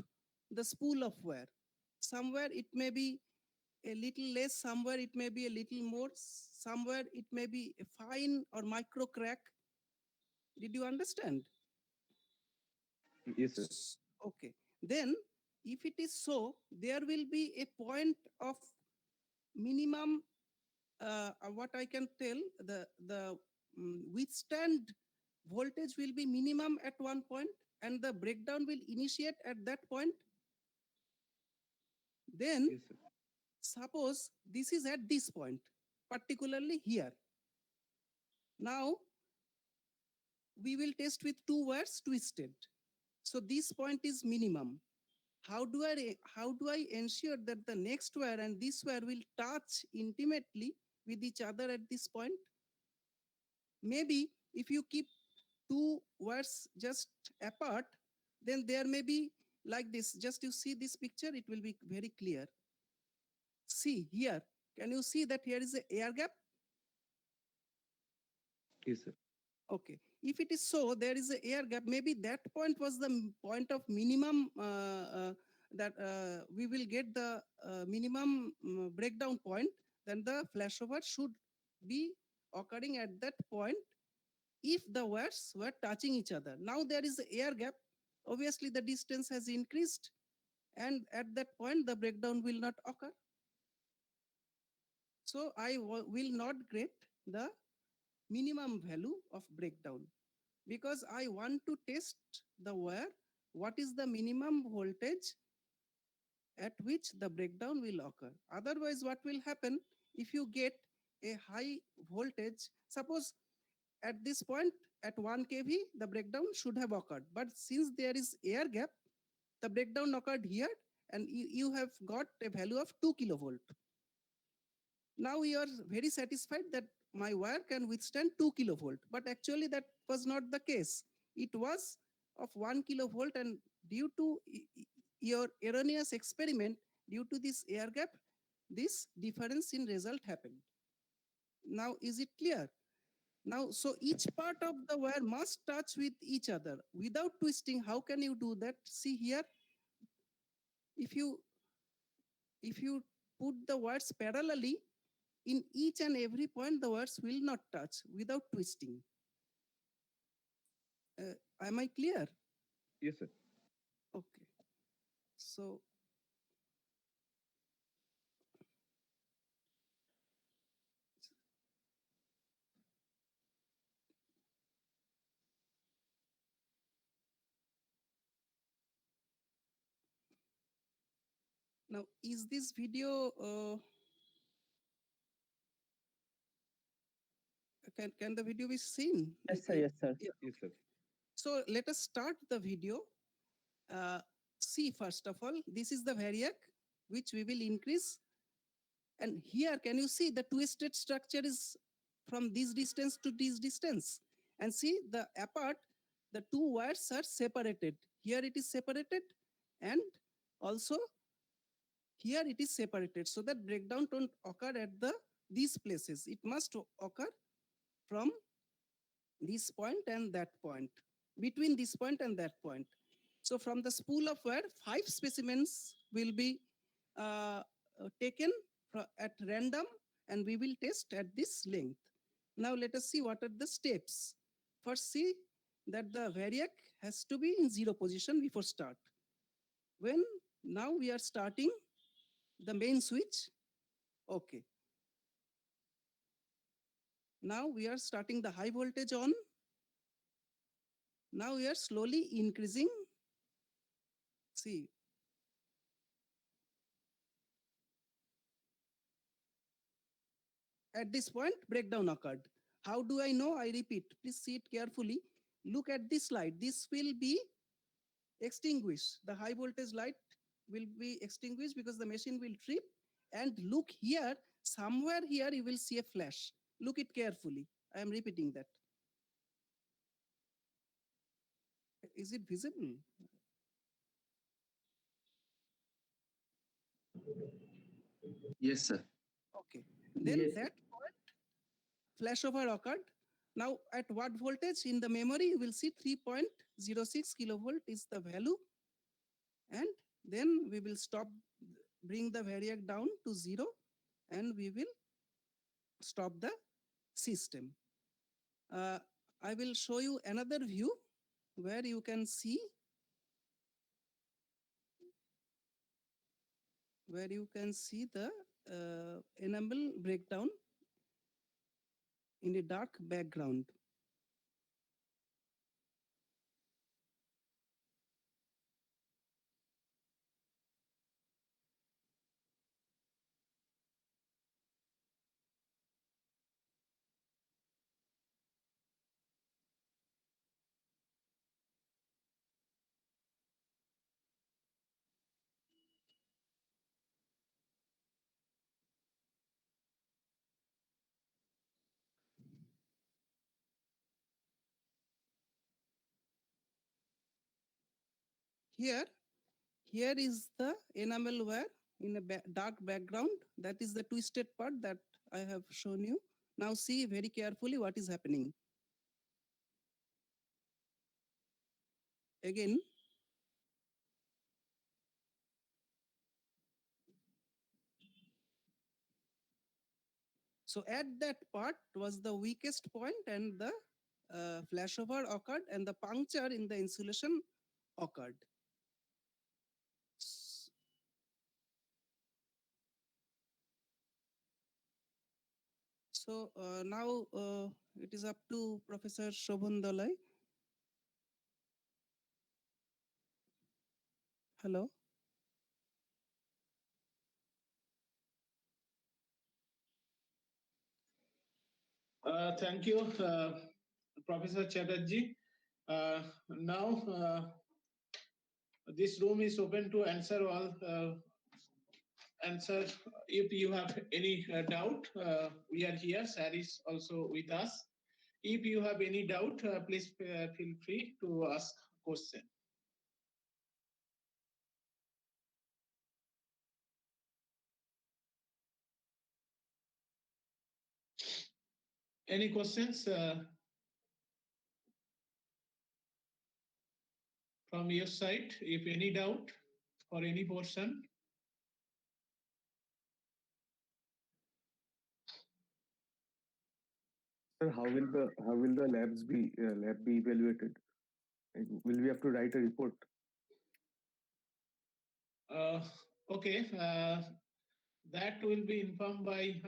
the spool of wire. Somewhere it may be a little less, somewhere it may be a little more, somewhere it may be a fine or micro crack. Did you understand? Yes, sir. Okay. Then, if it is so, there will be a point of minimum. What I can tell, the withstand voltage will be minimum at one point, and the breakdown will initiate at that point. Then, Yes, sir. suppose this is at this point, particularly here. Now, we will test with two wires twisted. So this point is minimum. How do I ensure that the next wire and this wire will touch intimately with each other at this point? Maybe if you keep two wires just apart, then there may be like this. Just you see this picture, it will be very clear. See here, can you see that here is a air gap? Yes, sir. Okay. If it is so, there is a air gap. Maybe that point was the point of minimum that we will get the minimum breakdown point. Then the flashover should be occurring at that point if the wires were touching each other. Now there is a air gap. Obviously, the distance has increased, and at that point, the breakdown will not occur. So I will not get the minimum value of breakdown, because I want to test the wire, what is the minimum voltage at which the breakdown will occur. Otherwise, what will happen if you get a high voltage? Suppose at this point, at 1 kV, the breakdown should have occurred. But since there is air gap, the breakdown occurred here, and you have got a value of 2 kilovolt. Now you are very satisfied that my wire can withstand 2 kilovolt, but actually that was not the case. It was of 1 kilovolt, and due to your erroneous experiment, due to this air gap, this difference in result happened. Now, is it clear? Now, so each part of the wire must touch with each other without twisting. How can you do that? See here, if you put the wires parallelly, in each and every point, the wires will not touch without twisting. Am I clear? Yes, sir. Okay. So now, is this video, can the video be seen? Yes, sir. Yes, sir. Yeah. Yes, sir. So let us start the video. See, first of all, this is the variac, which we will increase. And here, can you see the twisted structure is from this distance to this distance? And see the apart, the two wires are separated. Here it is separated, and also here it is separated, so that breakdown don't occur at these places. It must occur from this point and that point, between this point and that point. So from the spool of wire, 5 specimens will be taken at random, and we will test at this length. Now let us see what are the steps. First, see that the variac has to be in 0 position before start. When now we are starting the main switch, okay. Now we are starting the high voltage on. Now we are slowly increasing. See, at this point, breakdown occurred. How do I know? I repeat, please see it carefully. Look at this light. This will be extinguished. The high voltage light will be extinguished because the machine will trip. And look here, somewhere here you will see a flash. Look it carefully. I am repeating that. Is it visible? Yes, sir. Okay. Then Yes. that point, flashover occurred. Now at what voltage in the memory, you will see 3.06 kilovolt is the value. And then we will stop, bring the variac down to 0, and we will stop the system. I will show you another view where you can see the enamel breakdown in a dark background. Here is the enamel wire in a dark background. That is the twisted part that I have shown you. Now see very carefully what is happening. Again, so at that part was the weakest point, and the flashover occurred, and the puncture in the insulation occurred. So now it is up to Professor Shobhan Dalai. Hello. Thank you, Professor Chatterjee. Now, this room is open to answer all answer. If you have any doubt, we are here. Sir is also with us. If you have any doubt, please feel free to ask question. Any questions from your side? If any doubt for any portion? Sir, how will the lab be evaluated? Like, will we have to write a report? Okay, that will be informed by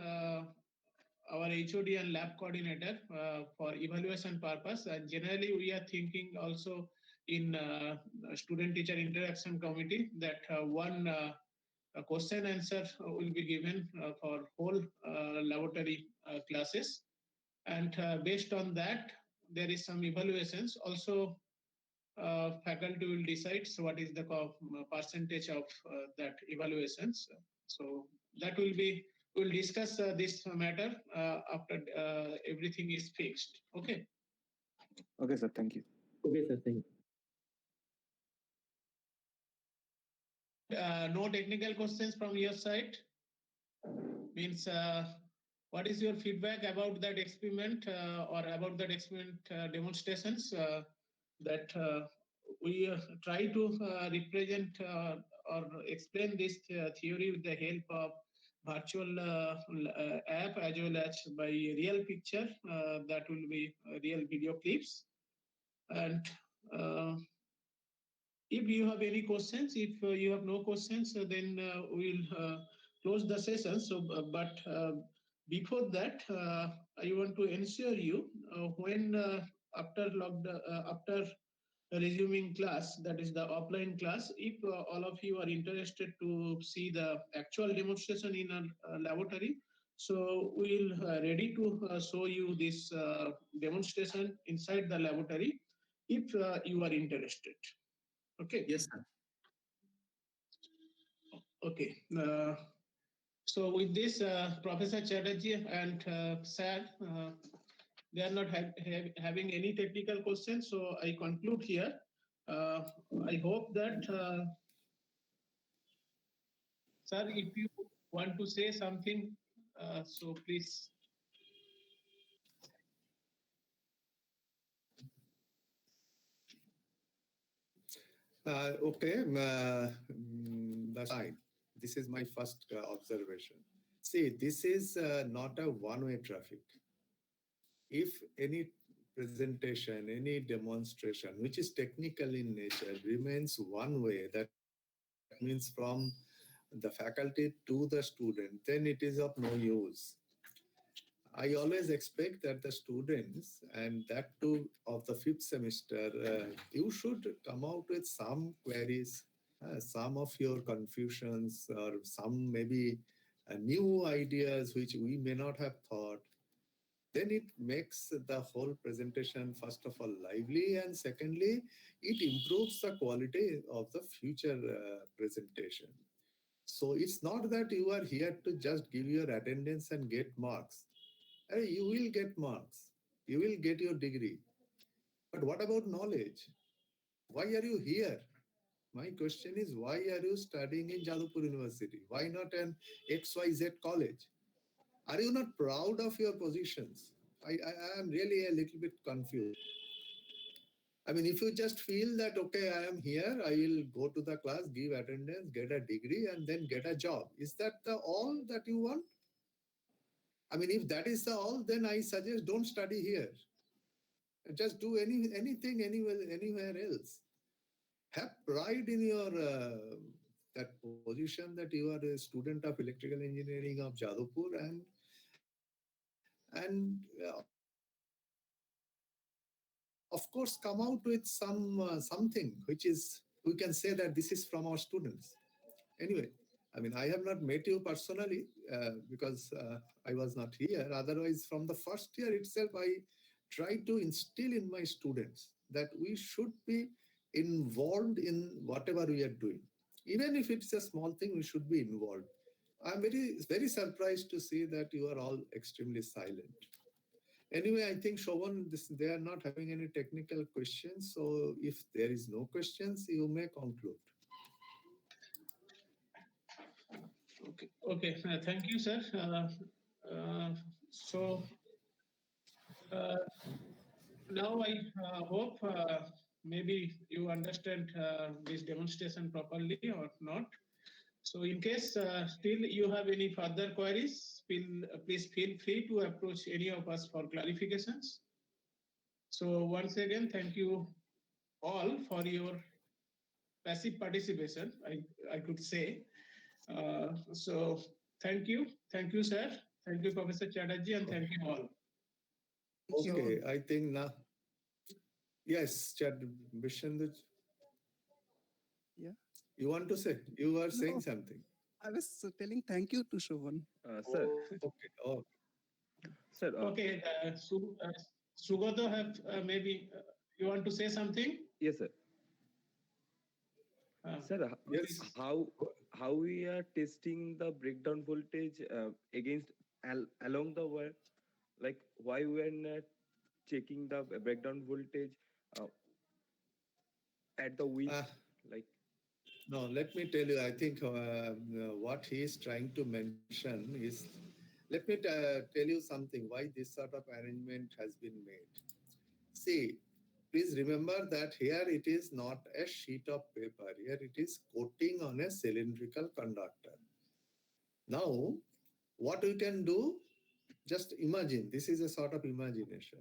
our HOD and lab coordinator for evaluation purpose. And generally, we are thinking also in student-teacher interaction committee that one a question answer will be given for whole laboratory classes. And based on that, there is some evaluations. Also, faculty will decide what is the percentage of that evaluations. So that will be, we'll discuss this matter after everything is fixed. Okay. Okay, sir. Thank you. Okay, sir. Thank you. No technical questions from your side? Means what is your feedback about that experiment or about that experiment demonstrations that we try to represent or explain this theory with the help of virtual app as well as by real picture that will be real video clips. And if you have any questions, if you have no questions, then we'll close the session. So, but before that, I want to ensure you when after resuming class, that is the offline class, if all of you are interested to see the actual demonstration in a laboratory, so we'll ready to show you this demonstration inside the laboratory if you are interested. Okay. Yes, sir. Okay. So with this, Professor Chatterjee and Sir, they are not having any technical questions. So I conclude here. I hope that, Sir, if you want to say something, so please. Okay, that's fine. This is my first observation. See, this is not a one-way traffic. If any presentation, any demonstration, which is technical in nature, remains one way, that means from the faculty to the student, then it is of no use. I always expect that the students, and that too of the fifth semester, you should come out with some queries, some of your confusions, or some maybe new ideas which we may not have thought. Then it makes the whole presentation, first of all, lively, and secondly, it improves the quality of the future presentation. So it's not that you are here to just give your attendance and get marks. You will get marks. You will get your degree. But what about knowledge? Why are you here? My question is, why are you studying in Jadavpur University? Why not an XYZ college? Are you not proud of your positions? I am really a little bit confused. I mean, if you just feel that, okay, I am here, I will go to the class, give attendance, get a degree, and then get a job. Is that all that you want? I mean, if that is all, then I suggest don't study here. Just do anything anywhere else. Have pride in your that position that you are a student of electrical engineering of Jadavpur, and of course come out with something which is, we can say that this is from our students. Anyway, I mean, I have not met you personally because I was not here. Otherwise, from the first year itself, I try to instill in my students that we should be involved in whatever we are doing. Even if it's a small thing, we should be involved. I'm very surprised to see that you are all extremely silent. Anyway, I think, Shobhan, they are not having any technical questions. So if there is no questions, you may conclude. Okay. Thank you, sir. So Uh, Now I hope maybe you understand this demonstration properly or not. So in case still you have any further queries, please feel free to approach any of us for clarifications. So once again, thank you all for your passive participation, I could say. So thank you, sir. Thank you, Professor Chatterjee, and thank you all. Thank you. Okay, I think now, yes, Chad Bishendu. Yeah. You want to say? You are saying No. something. I was telling thank you to Shobhan. Sir, Okay. Oh, sir, Okay, Sugoto have maybe you want to say something? yes, sir. Sir, yes. how we are testing the breakdown voltage against along the wire? Like why we are not checking the breakdown voltage uh, at the width? Ah, Like no, let me tell you, I think what he is trying to mention is, let me tell you something, why this sort of arrangement has been made. See, please remember that here it is not a sheet of paper. Here it is coating on a cylindrical conductor. Now, what we can do, just imagine, this is a sort of imagination.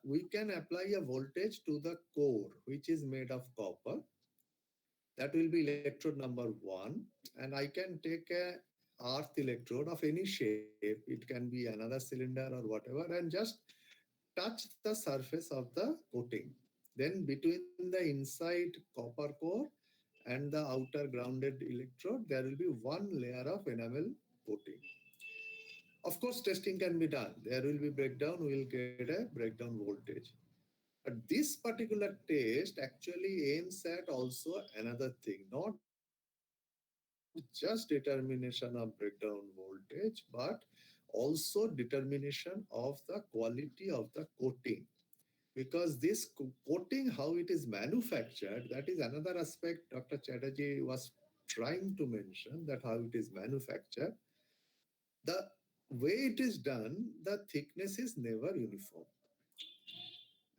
We can apply a voltage to the core, which is made of copper. That will be electrode number 1. And I can take a earth electrode of any shape. It can be another cylinder or whatever, and just touch the surface of the coating. Then between the inside copper core and the outer grounded electrode, there will be one layer of enamel coating. Of course, testing can be done. There will be breakdown, we will get a breakdown voltage. But this particular test actually aims at also another thing, not just determination of breakdown voltage, but also determination of the quality of the coating. Because this coating, how it is manufactured, that is another aspect Dr. Chatterjee was trying to mention, that how it is manufactured. The way it is done, the thickness is never uniform.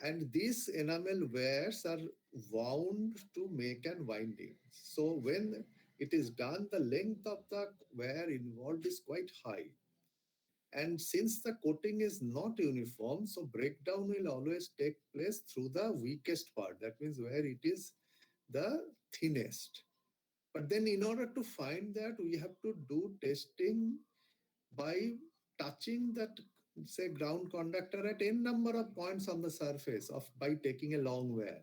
And these enamel wares are wound to make an winding. So when it is done, the length of the wire involved is quite high. And since the coating is not uniform, so breakdown will always take place through the weakest part. That means where it is the thinnest. But then in order to find that, we have to do testing by touching that, say, ground conductor at n number of points on the surface of by taking a long wire.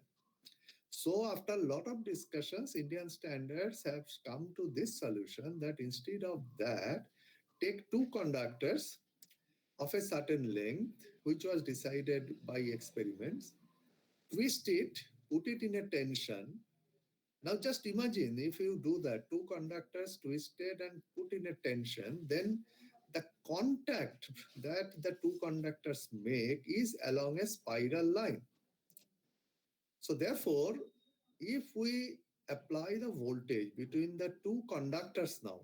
So after a lot of discussions, Indian standards have come to this solution that instead of that, take two conductors of a certain length, which was decided by experiments, twist it, put it in a tension. Now just imagine if you do that, two conductors twisted and put in a tension, then the contact that the two conductors make is along a spiral line. So therefore, if we apply the voltage between the two conductors now,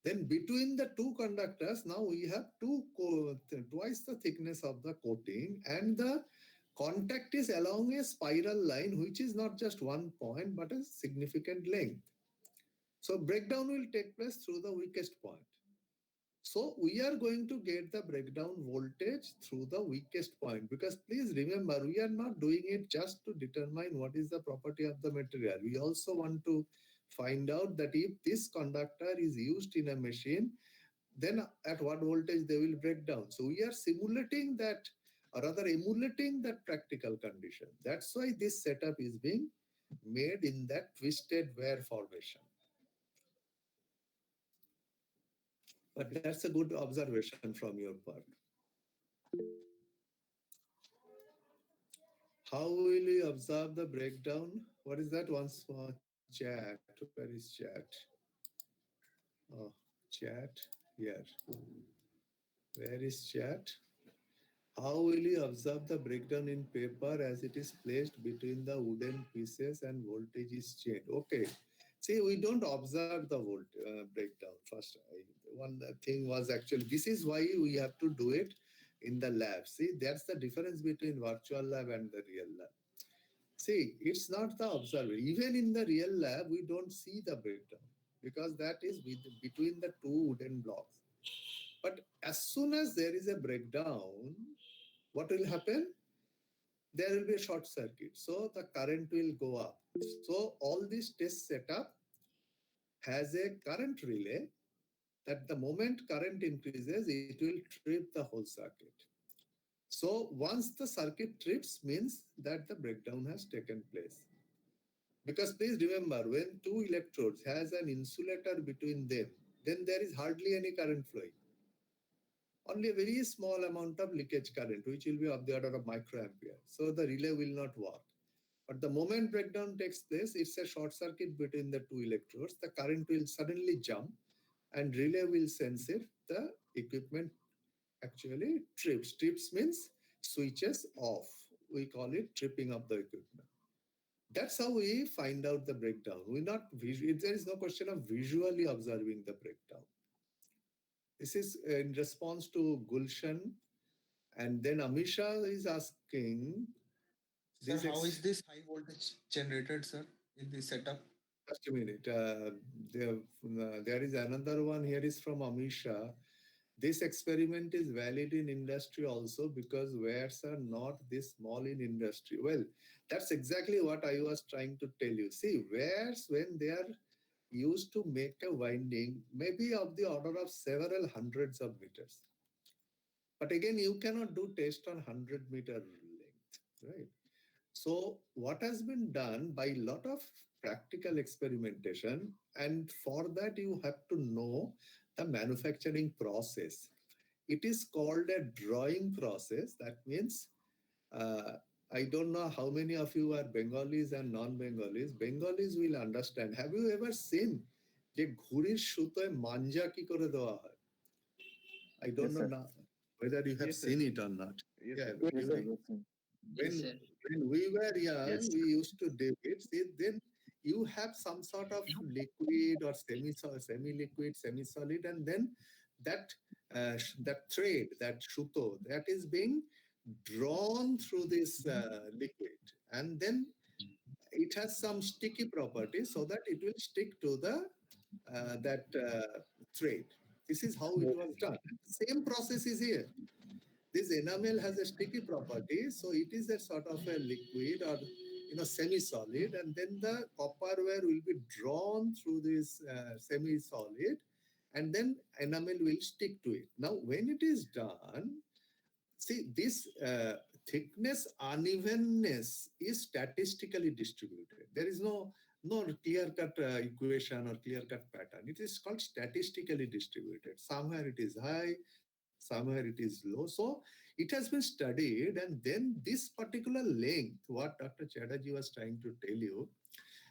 then between the two conductors, now we have twice the thickness of the coating, and the contact is along a spiral line, which is not just one point, but a significant length. So breakdown will take place through the weakest point. So we are going to get the breakdown voltage through the weakest point, because please remember, we are not doing it just to determine what is the property of the material. We also want to find out that if this conductor is used in a machine, then at what voltage they will break down. So we are simulating that, or rather emulating that practical condition. That's why this setup is being made in that twisted wire formation. But that's a good observation from your part. How will you observe the breakdown? What is that? Once more, chat. Where is chat? Oh, chat here. Where is chat? How will you observe the breakdown in paper as it is placed between the wooden pieces and voltage is changed? Okay. See, we don't observe the breakdown first. One thing was actually, this is why we have to do it in the lab. See, that's the difference between virtual lab and the real lab. See, it's not the observer. Even in the real lab, we don't see the breakdown because that is between the two wooden blocks. But as soon as there is a breakdown, what will happen? There will be a short circuit. So the current will go up. So all this test setup has a current relay that the moment current increases, it will trip the whole circuit. So once the circuit trips means that the breakdown has taken place. Because please remember, when two electrodes has an insulator between them, then there is hardly any current flowing. Only a very small amount of leakage current, which will be of the order of microampere. So the relay will not work. But the moment breakdown takes place, it's a short circuit between the two electrodes. The current will suddenly jump and relay will sense it. The equipment actually trips. Trips means switches off. We call it tripping of the equipment. That's how we find out the breakdown. There is no question of visually observing the breakdown. This is in response to Gulshan. And then Amisha is asking, Sir, how is this high voltage generated, sir, in this setup? just a minute. There is another one here is from Amisha. This experiment is valid in industry also because wires are not this small in industry. Well, that's exactly what I was trying to tell you. See, wires, when they are used to make a winding, maybe of the order of several hundreds of meters. But again, you cannot do test on 100-meter length, right? So what has been done by a lot of practical experimentation, and for that you have to know the manufacturing process. It is called a drawing process. That means, I don't know how many of you are Bengalis and non-Bengalis. Bengalis will understand. Have you ever seen যে ঘুড়ির সুতোয় মাঞ্জা কি করে দেওয়া হয়? I don't Yes, know sir. now whether you have Yes, sir. seen it or not. Yes, Yeah, sir. Yes, sir. Yes, sir. when we were young, Yes. we used to do it. See, then you have some sort of liquid or semi-liquid, semi-solid, and then that thread, that shuto, that is being drawn through this liquid, and then it has some sticky property so that it will stick to the that thread. This is how it was done. Same process is here. This enamel has a sticky property, so it is a sort of a liquid or semi-solid, and then the copper wire will be drawn through this semi-solid, and then enamel will stick to it. Now, when it is done, see, this thickness unevenness is statistically distributed. There is no clear-cut equation or clear-cut pattern. It is called statistically distributed. Somewhere it is high, somewhere it is low. So it has been studied, and then this particular length, what Dr. Chatterjee was trying to tell you,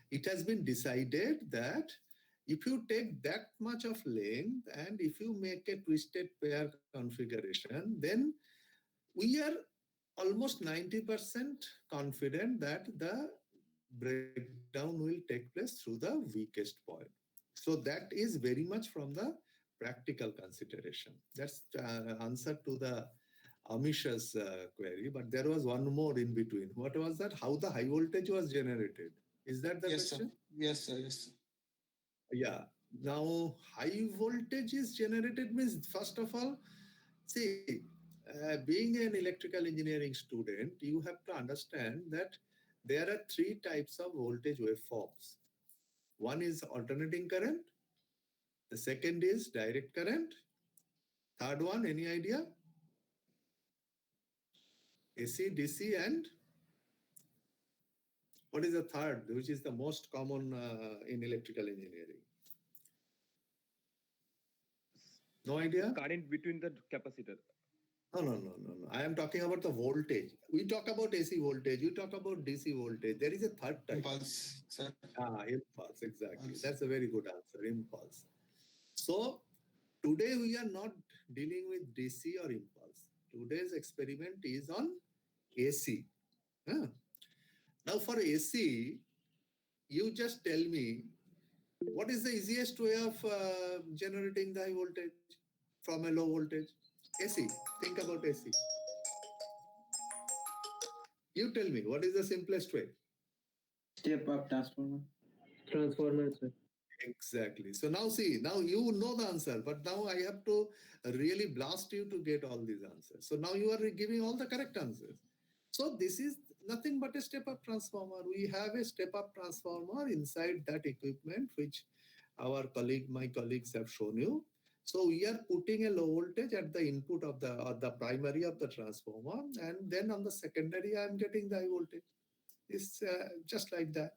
it has been decided that if you take that much of length and if you make a twisted pair configuration, then we are almost 90% confident that the breakdown will take place through the weakest point. So that is very much from the practical consideration. That's answer to the Amisha's query, but there was one more in between. What was that? How the high voltage was generated? Is that the Yes, question? sir. Yes, sir. Yes, sir. Yeah. Now, high voltage is generated means, first of all, see, being an electrical engineering student, you have to understand that there are three types of voltage waveforms. One is alternating current. The second is direct current. Third one, any idea? AC, DC, and what is the third, which is the most common in electrical engineering? No idea? Current between the capacitor. No. I am talking about the voltage. We talk about AC voltage. You talk about DC voltage. There is a third type. Impulse, sir. Impulse, exactly. Impulse. That's a very good answer, impulse. So today we are not dealing with DC or impulse. Today's experiment is on AC. Now for AC, you just tell me, what is the easiest way of generating the high voltage from a low voltage? AC. Think about AC. You tell me, what is the simplest way? Step up transformer. Transformer, sir. Exactly. So now see, now you know the answer, but now I have to really blast you to get all these answers. So now you are giving all the correct answers. So this is nothing but a step-up transformer. We have a step-up transformer inside that equipment, which my colleagues have shown you. So we are putting a low voltage at the input of the primary of the transformer, and then on the secondary, I am getting the high voltage. It's just like that.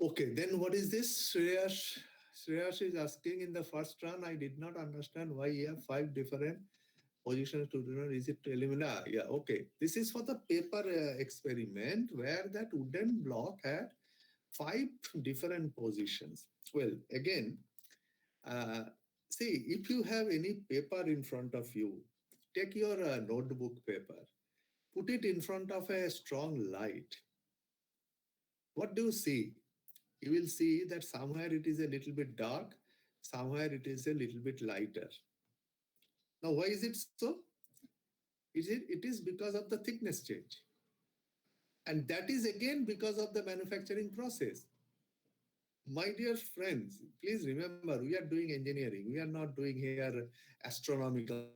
Okay, then what is this? Shreyash is asking in the first run, I did not understand why you have 5 different positions to do. Is it preliminary? Yeah, okay. This is for the paper experiment where that wooden block had 5 different positions. Well, again, see, if you have any paper in front of you, take your notebook paper, put it in front of a strong light. What do you see? You will see that somewhere it is a little bit dark, somewhere it is a little bit lighter. Now, why is it so? It is because of the thickness change. And that is again because of the manufacturing process. My dear friends, please remember, we are doing engineering. We are not doing here astronomical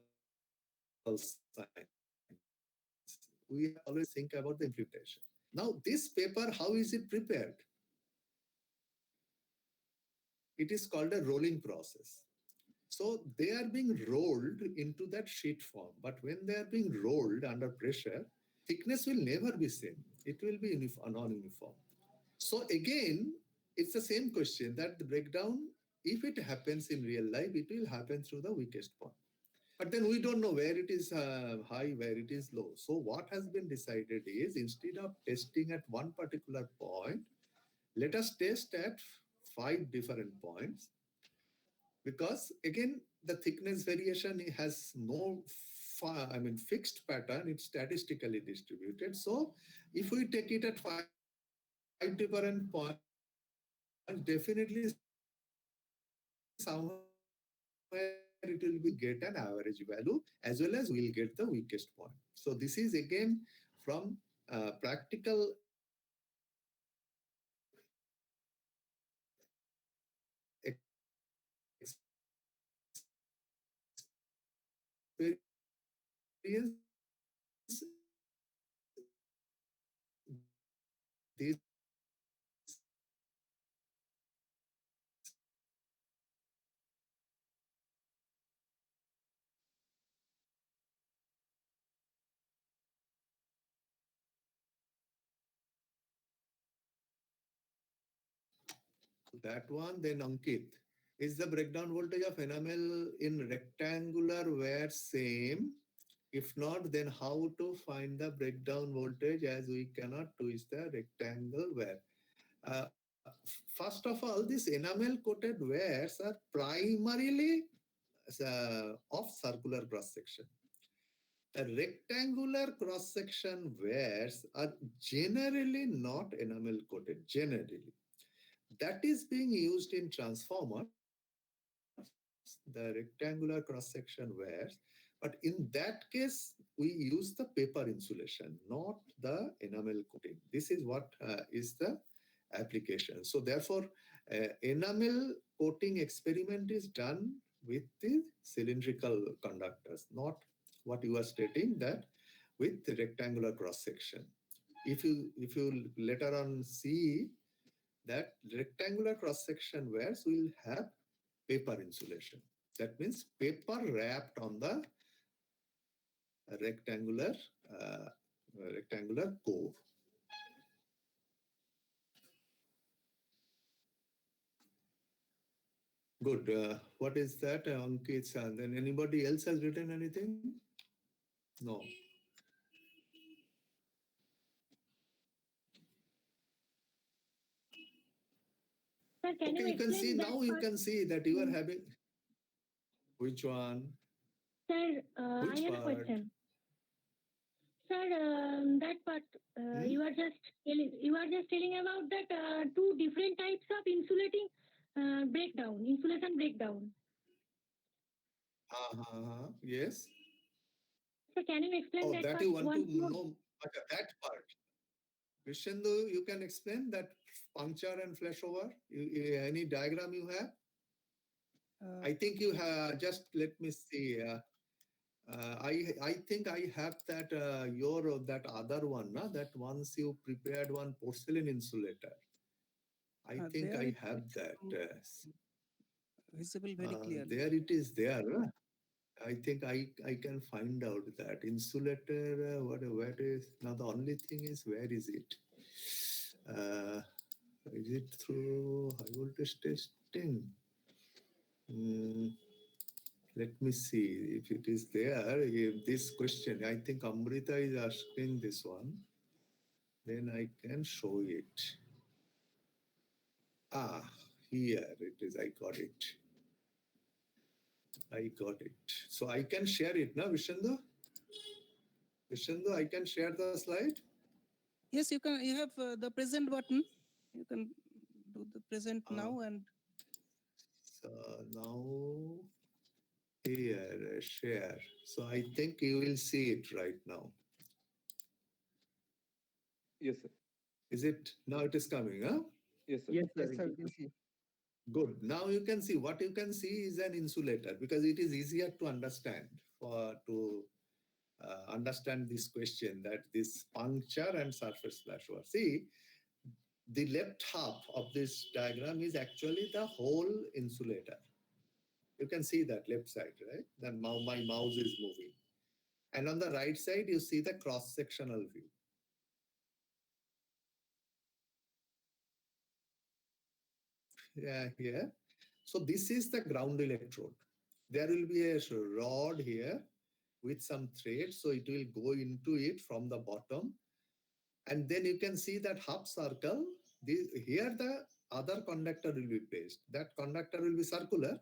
science. We always think about the implementation. Now, this paper, how is it prepared? It is called a rolling process. So they are being rolled into that sheet form. But when they are being rolled under pressure, thickness will never be same. It will be non-uniform. So again, it's the same question that the breakdown, if it happens in real life, it will happen through the weakest point. But then we don't know where it is high, where it is low. So what has been decided is instead of testing at one particular point, let us test at 5 different points. Because again, the thickness variation has no fixed pattern, it's statistically distributed. So if we take it at 5 different points, definitely somewhere it will be get an average value as well as we'll get the weakest point. So this is again from practical experience. This that one, then Ankit. Is the breakdown voltage of enamel in rectangular wire same? If not, then how to find the breakdown voltage as we cannot twist the rectangle wire? Uh, First of all, these enamel coated wares are primarily of circular cross section. The rectangular cross section wares are generally not enamel coated, generally. That is being used in transformers, the rectangular cross section wares. But in that case, we use the paper insulation, not the enamel coating. This is what is the application. So therefore, enamel coating experiment is done with the cylindrical conductors, not what you are stating that with the rectangular cross section. If you later on see that rectangular cross section wares will have paper insulation. That means paper wrapped on the rectangular core. Good. What is that, Ankit? And then anybody else has written anything? No. Sir, can Okay, you can see explain that now. You part? can see that you are having which one? Sir, Which I have a part? question. Sir, that part you are just telling about that 2 different types of insulating insulation breakdown. Yes. So can you explain Oh, that that part you want once to more? know that part. Vishendu, you can explain that puncture and flashover? Any diagram you have? I think you have, just let me see. I think I have that that other one, that once you prepared one porcelain insulator. I think there I it have is that. visible very clearly. There it is there. I think I can find out that insulator, where is, now the only thing is, where is it? Is it through high voltage testing? Let me see if it is there. If this question, I think Amrita is asking this one, then I can show it. Here it is. I got it. So I can share it now, Vishendu? Vishendu, I can share the slide? Yes, you can. You have the present button. You can do the present now, and So now here, share. So I think you will see it right now. Yes, sir. Is it, now it is coming, huh? Yes, sir. Yes, sir. yes, sir, you can see. Good. Now you can see, what you can see is an insulator, because it is easier to understand to understand this question, that this puncture and surface flashover. See, the left half of this diagram is actually the whole insulator. You can see that left side, right? Then my mouse is moving. And on the right side, you see the cross-sectional view. Yeah, here. So this is the ground electrode. There will be a rod here with some thread. So it will go into it from the bottom. And then you can see that half circle. Here the other conductor will be placed. That conductor will be circular.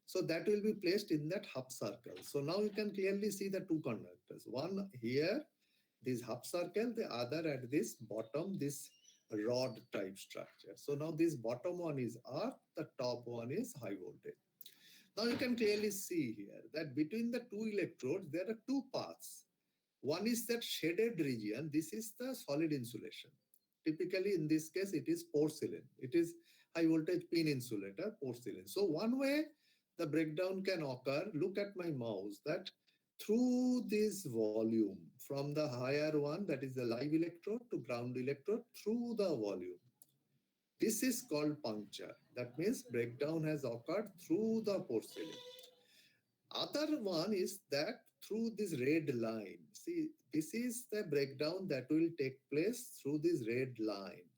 So that will be placed in that half circle. So now you can clearly see the two conductors. One here, this half circle, the other at this bottom, this rod type structure. So now this bottom one is earth, the top one is high voltage. Now you can clearly see here that between the two electrodes, there are two paths. One is that shaded region. This is the solid insulation. Typically, in this case, it is porcelain. It is high voltage pin insulator, porcelain. So one way the breakdown can occur, look at my mouse, that through this volume, from the higher one, that is the live electrode, to ground electrode, through the volume. This is called puncture. That means breakdown has occurred through the porcelain. Other one is that through this red line. See, this is the breakdown that will take place through this red line.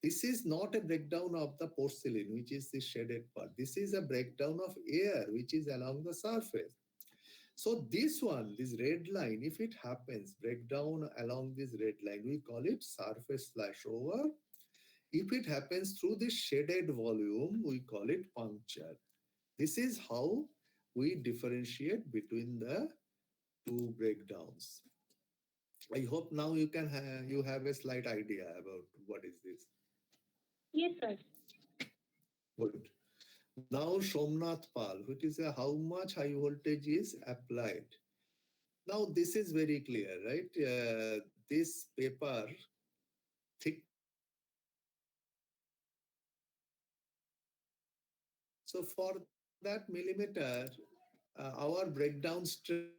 This is not a breakdown of the porcelain, which is the shaded part. This is a breakdown of air, which is along the surface. So this one, this red line, if it happens, breakdown along this red line, we call it surface flashover. If it happens through this shaded volume, we call it puncture. This is how we differentiate between the two breakdowns. I hope now you can you have a slight idea about what is this. Yes, sir. Good. Now Somnath Pal, which is how much high voltage is applied. Now this is very clear, right? This paper, thick. So for that millimeter, our breakdown strength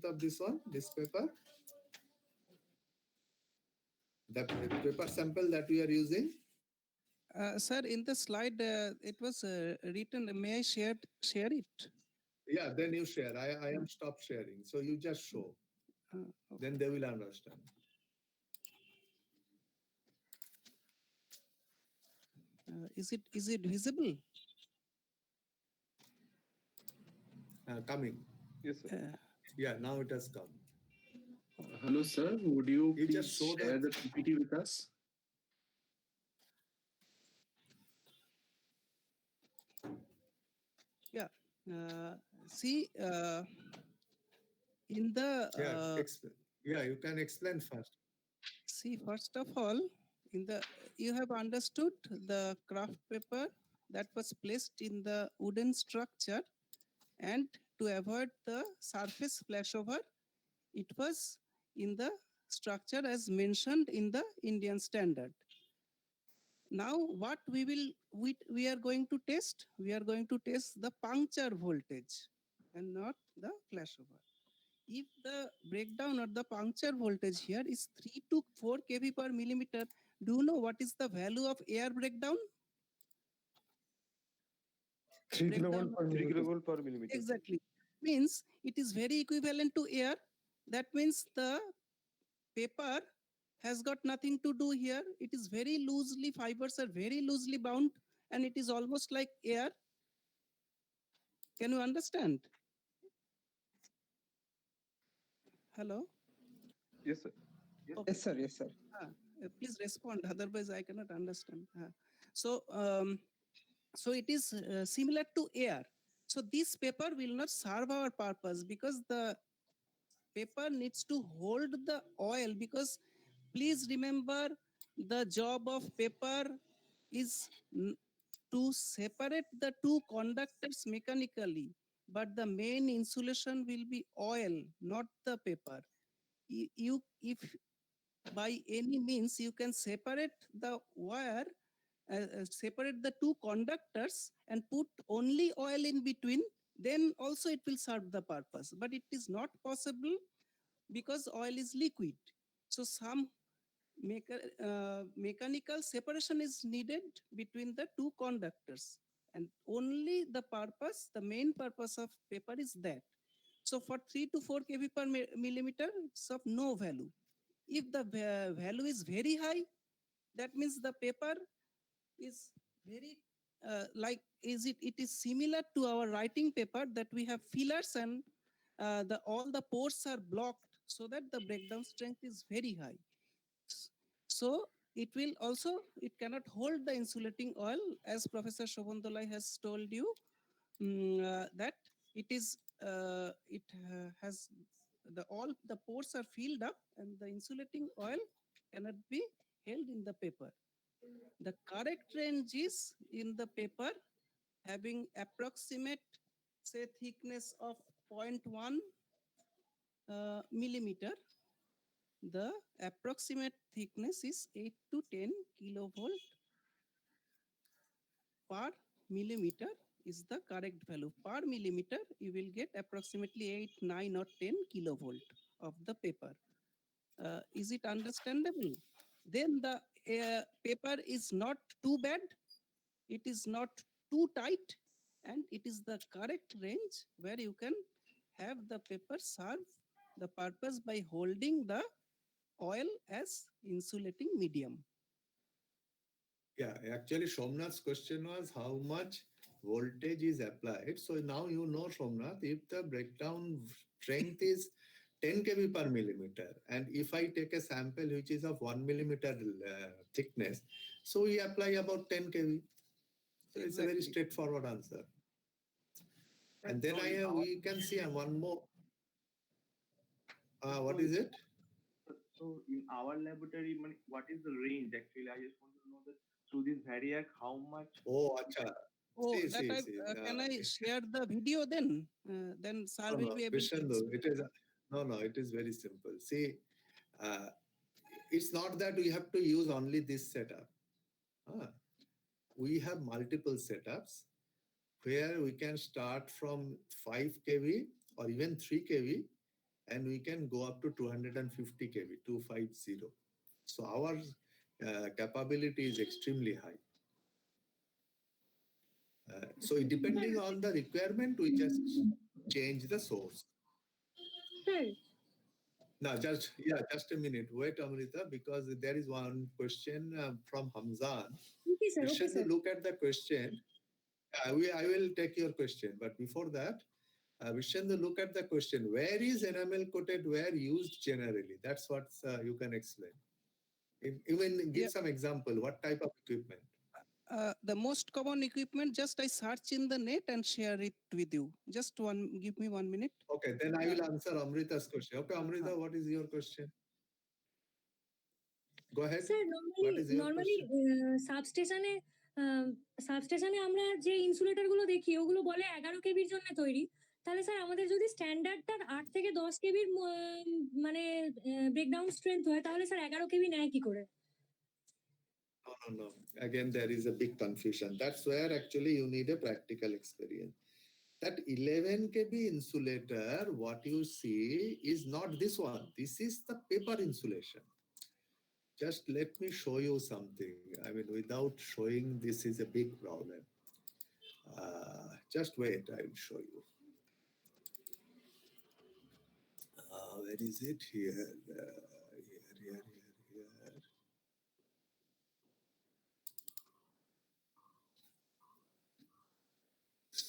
of this one, this paper, the paper sample that we are using. Sir, in the slide, it was written. May I share it? Yeah, then you share. I am stopped sharing. So you just show. Okay. Then they will understand. Is it visible? Coming. Yes, sir. Yeah, now it has come. Hello, sir. Would you You please just show share the the PPT with us? Yeah. See, in the yeah, you can explain first. see, first of all, you have understood the craft paper that was placed in the wooden structure, and to avoid the surface flashover, it was in the structure as mentioned in the Indian standard. Now what we are going to test? We are going to test the puncture voltage and not the flashover. If the breakdown or the puncture voltage here is 3 to 4 kV per millimeter, do you know what is the value of air breakdown? 3 Breakdown kilovolt per 3 millimeter. kilovolt per millimeter. Exactly. Means it is very equivalent to air. That means the paper has got nothing to do here. It is very loosely, fibers are very loosely bound, and it is almost like air. Can you understand? Hello? Yes, sir. Okay. Yes, sir. Yes, sir. Please respond, otherwise I cannot understand. So, so it is similar to air. So this paper will not serve our purpose because the paper needs to hold the oil, because please remember the job of paper is to separate the two conductors mechanically, but the main insulation will be oil, not the paper. If by any means you can separate the wire, separate the two conductors and put only oil in between, then also it will serve the purpose. But it is not possible because oil is liquid. So some mechanical separation is needed between the two conductors, and only the main purpose of paper is that. So for 3 to 4 kV per millimeter, it's of no value. If the value is very high, that means the paper is very it is similar to our writing paper, that we have fillers and all the pores are blocked, so that the breakdown strength is very high. So it will also, it cannot hold the insulating oil, as Professor Shobhan Dolai has told you, that it is has all the pores are filled up and the insulating oil cannot be held in the paper. The correct range is in the paper having approximate, say, thickness of 0.1 millimeter. The approximate thickness is 8 to 10 kilovolt per millimeter is the correct value. Per millimeter, you will get approximately 8, 9 or 10 kilovolt of the paper. Is it understandable? Then the paper is not too bad, it is not too tight, and it is the correct range where you can have the paper serve the purpose by holding the oil as insulating medium. Yeah, actually, Somnath's question was how much voltage is applied. So now you know, Somnath, if the breakdown strength is 10 kV per millimeter, and if I take a sample which is of 1 millimeter thickness, so we apply about 10 kV. So it's a very Exactly. straightforward answer. And then we can see one more. What is it? So in our laboratory, what is the range actually? I just want to know that through this VARIAC, how much? Oh, acha. Oh, See, can I share the video then? Then sir will be able to Vishendu, explain. it is very simple. See, it's not that we have to use only this setup. We have multiple setups where we can start from 5 kV or even 3 kV, and we can go up to 250 kV, 250. So our capability is extremely high. So depending on the requirement, we just change the source. Sir, Now, just a minute. Wait, Amrita, because there is one question from Hamzan. okay, sir. Okay, Vishnu, sir. look at the question. I will take your question, but before that, Vishnu, look at the question. Where is enamel coated ware used generally? That's what you can explain. Even give some example. What type of equipment? The most common equipment, just I search in the net and share it with you. Give me 1 minute. Okay, then I will answer Amrita's question. Okay, Amrita, what is your question? Go ahead. Sir, What is your normally question? substation সাবস্টেশনে আমরা যে insulator গুলো দেখি ওগুলো বলে 11 কেবির জন্য তৈরি। তাহলে sir আমাদের যদি স্ট্যান্ডার্ডটা 8 থেকে 10 কেবির মানে ব্রেকডাউন স্ট্রেংথ হয় তাহলে স্যার 11 কেবি নেয় কি করে? No. Again, there is a big confusion. That's where actually you need a practical experience. That 11 kb insulator, what you see is not this one. This is the paper insulation. Just let me show you something. I mean, without showing, this is a big problem. Just wait, I will show you. Where is it? Here. Here.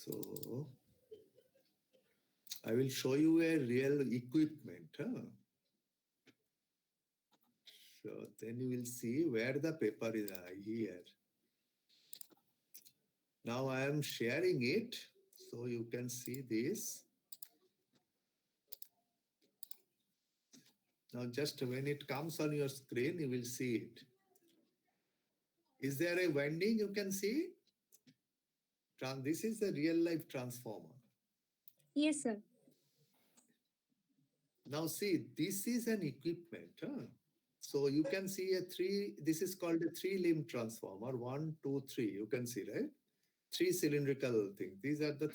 So I will show you a real equipment. So then you will see where the paper is here. Now I am sharing it so you can see this. Now just when it comes on your screen, you will see it. Is there a winding you can see? This is a real life transformer. Yes, sir. Now see, this is an equipment. So you can see this is called a 3-limb transformer. 1, 2, 3, you can see, right? 3 cylindrical things. These are the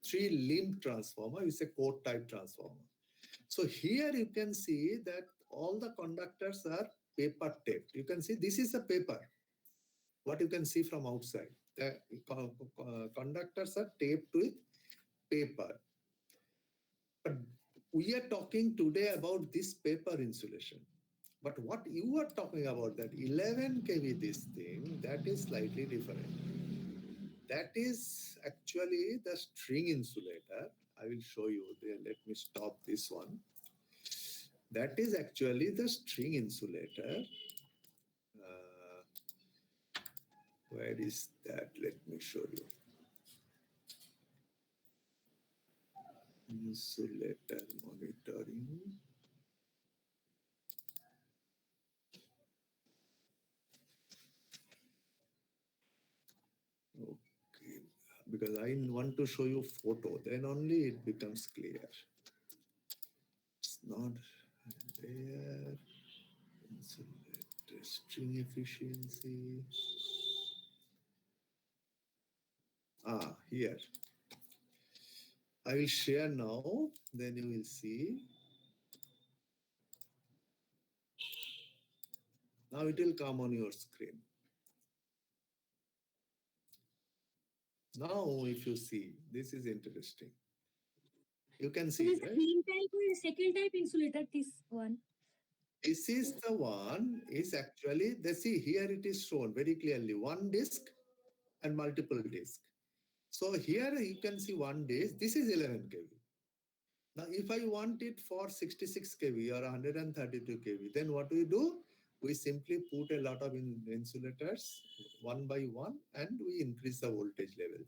3-limb transformer. It's a core type transformer. So here you can see that all the conductors are paper taped. You can see this is a paper. What you can see from outside. The conductors are taped with paper. But we are talking today about this paper insulation. But what you are talking about, that 11 kV this thing, that is slightly different. That is actually the string insulator. I will show you there. Let me stop this one. That is actually the string insulator. Where is that? Let me show you. Insulator monitoring. Okay, because I want to show you photo, then only it becomes clear. It's not there. Insulator string efficiency. Here. I will share now, then you will see. Now it will come on your screen. Now, if you see, this is interesting. You can see, right? Main type or second type insulator, this one. This is the one, is actually, see here it is shown very clearly, one disk and multiple disks. So here you can see one disk, this is 11 kV. Now, if I want it for 66 kV or 132 kV, then what we do? We simply put a lot of insulators one by one and we increase the voltage level.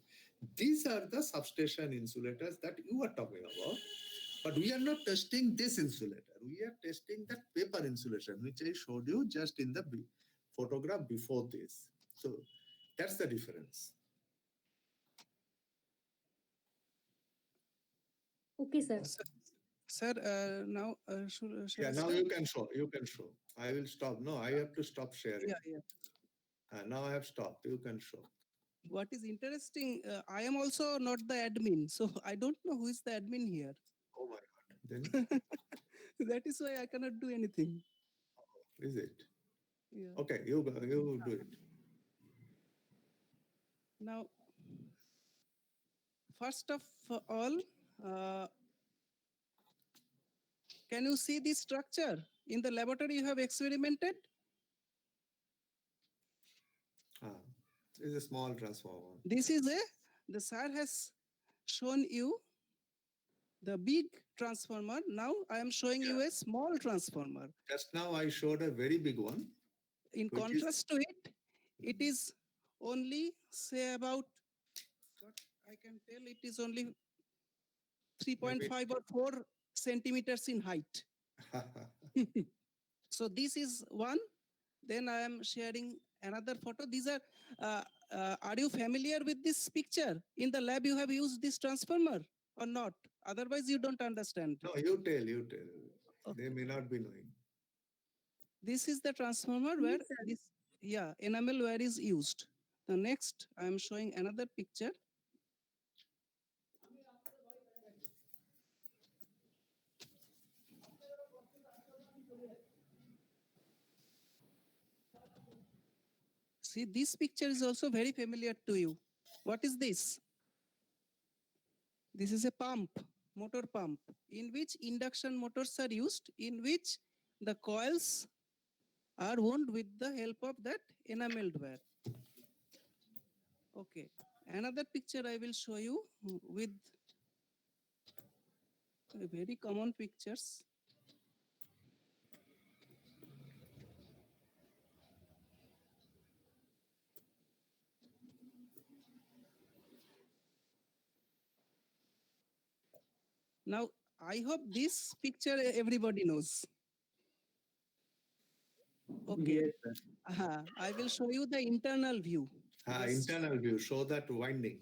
These are the substation insulators that you are talking about. But we are not testing this insulator. We are testing that paper insulation, which I showed you just in the photograph before this. So that's the difference. Okay, sir. Sir, now shall Now I you can show. I will stop. No, I have to stop sharing. Yeah. Now I have stopped. You can show. What is interesting, I am also not the admin, so I don't know who is the admin here. Oh my God. Then That is why I cannot do anything. is it? Yeah. Okay, you do it. Now, first of all, can you see this structure? In the laboratory you have experimented? This is a small transformer. This is the sir has shown you the big transformer. Now I am showing you a small transformer. Just now I showed a very big one. In Which contrast to it, it is only say about, what I can tell, it is only 3.5 or 4 centimeters in height. So this is one. Then I am sharing another photo. These are you familiar with this picture? In the lab, you have used this transformer or not? Otherwise, you don't understand. No, you tell. They Okay. may not be knowing. This is the transformer where Yes, sir. this, enamel wire is used. The next, I am showing another picture. See, this picture is also very familiar to you. What is this? This is a pump, motor pump, in which induction motors are used, in which the coils are wound with the help of that enameled wire. Okay. Another picture I will show you with very common pictures. Now, I hope this picture everybody knows. Okay. Yes, sir. I will show you the internal view. Just- Internal view, show that winding.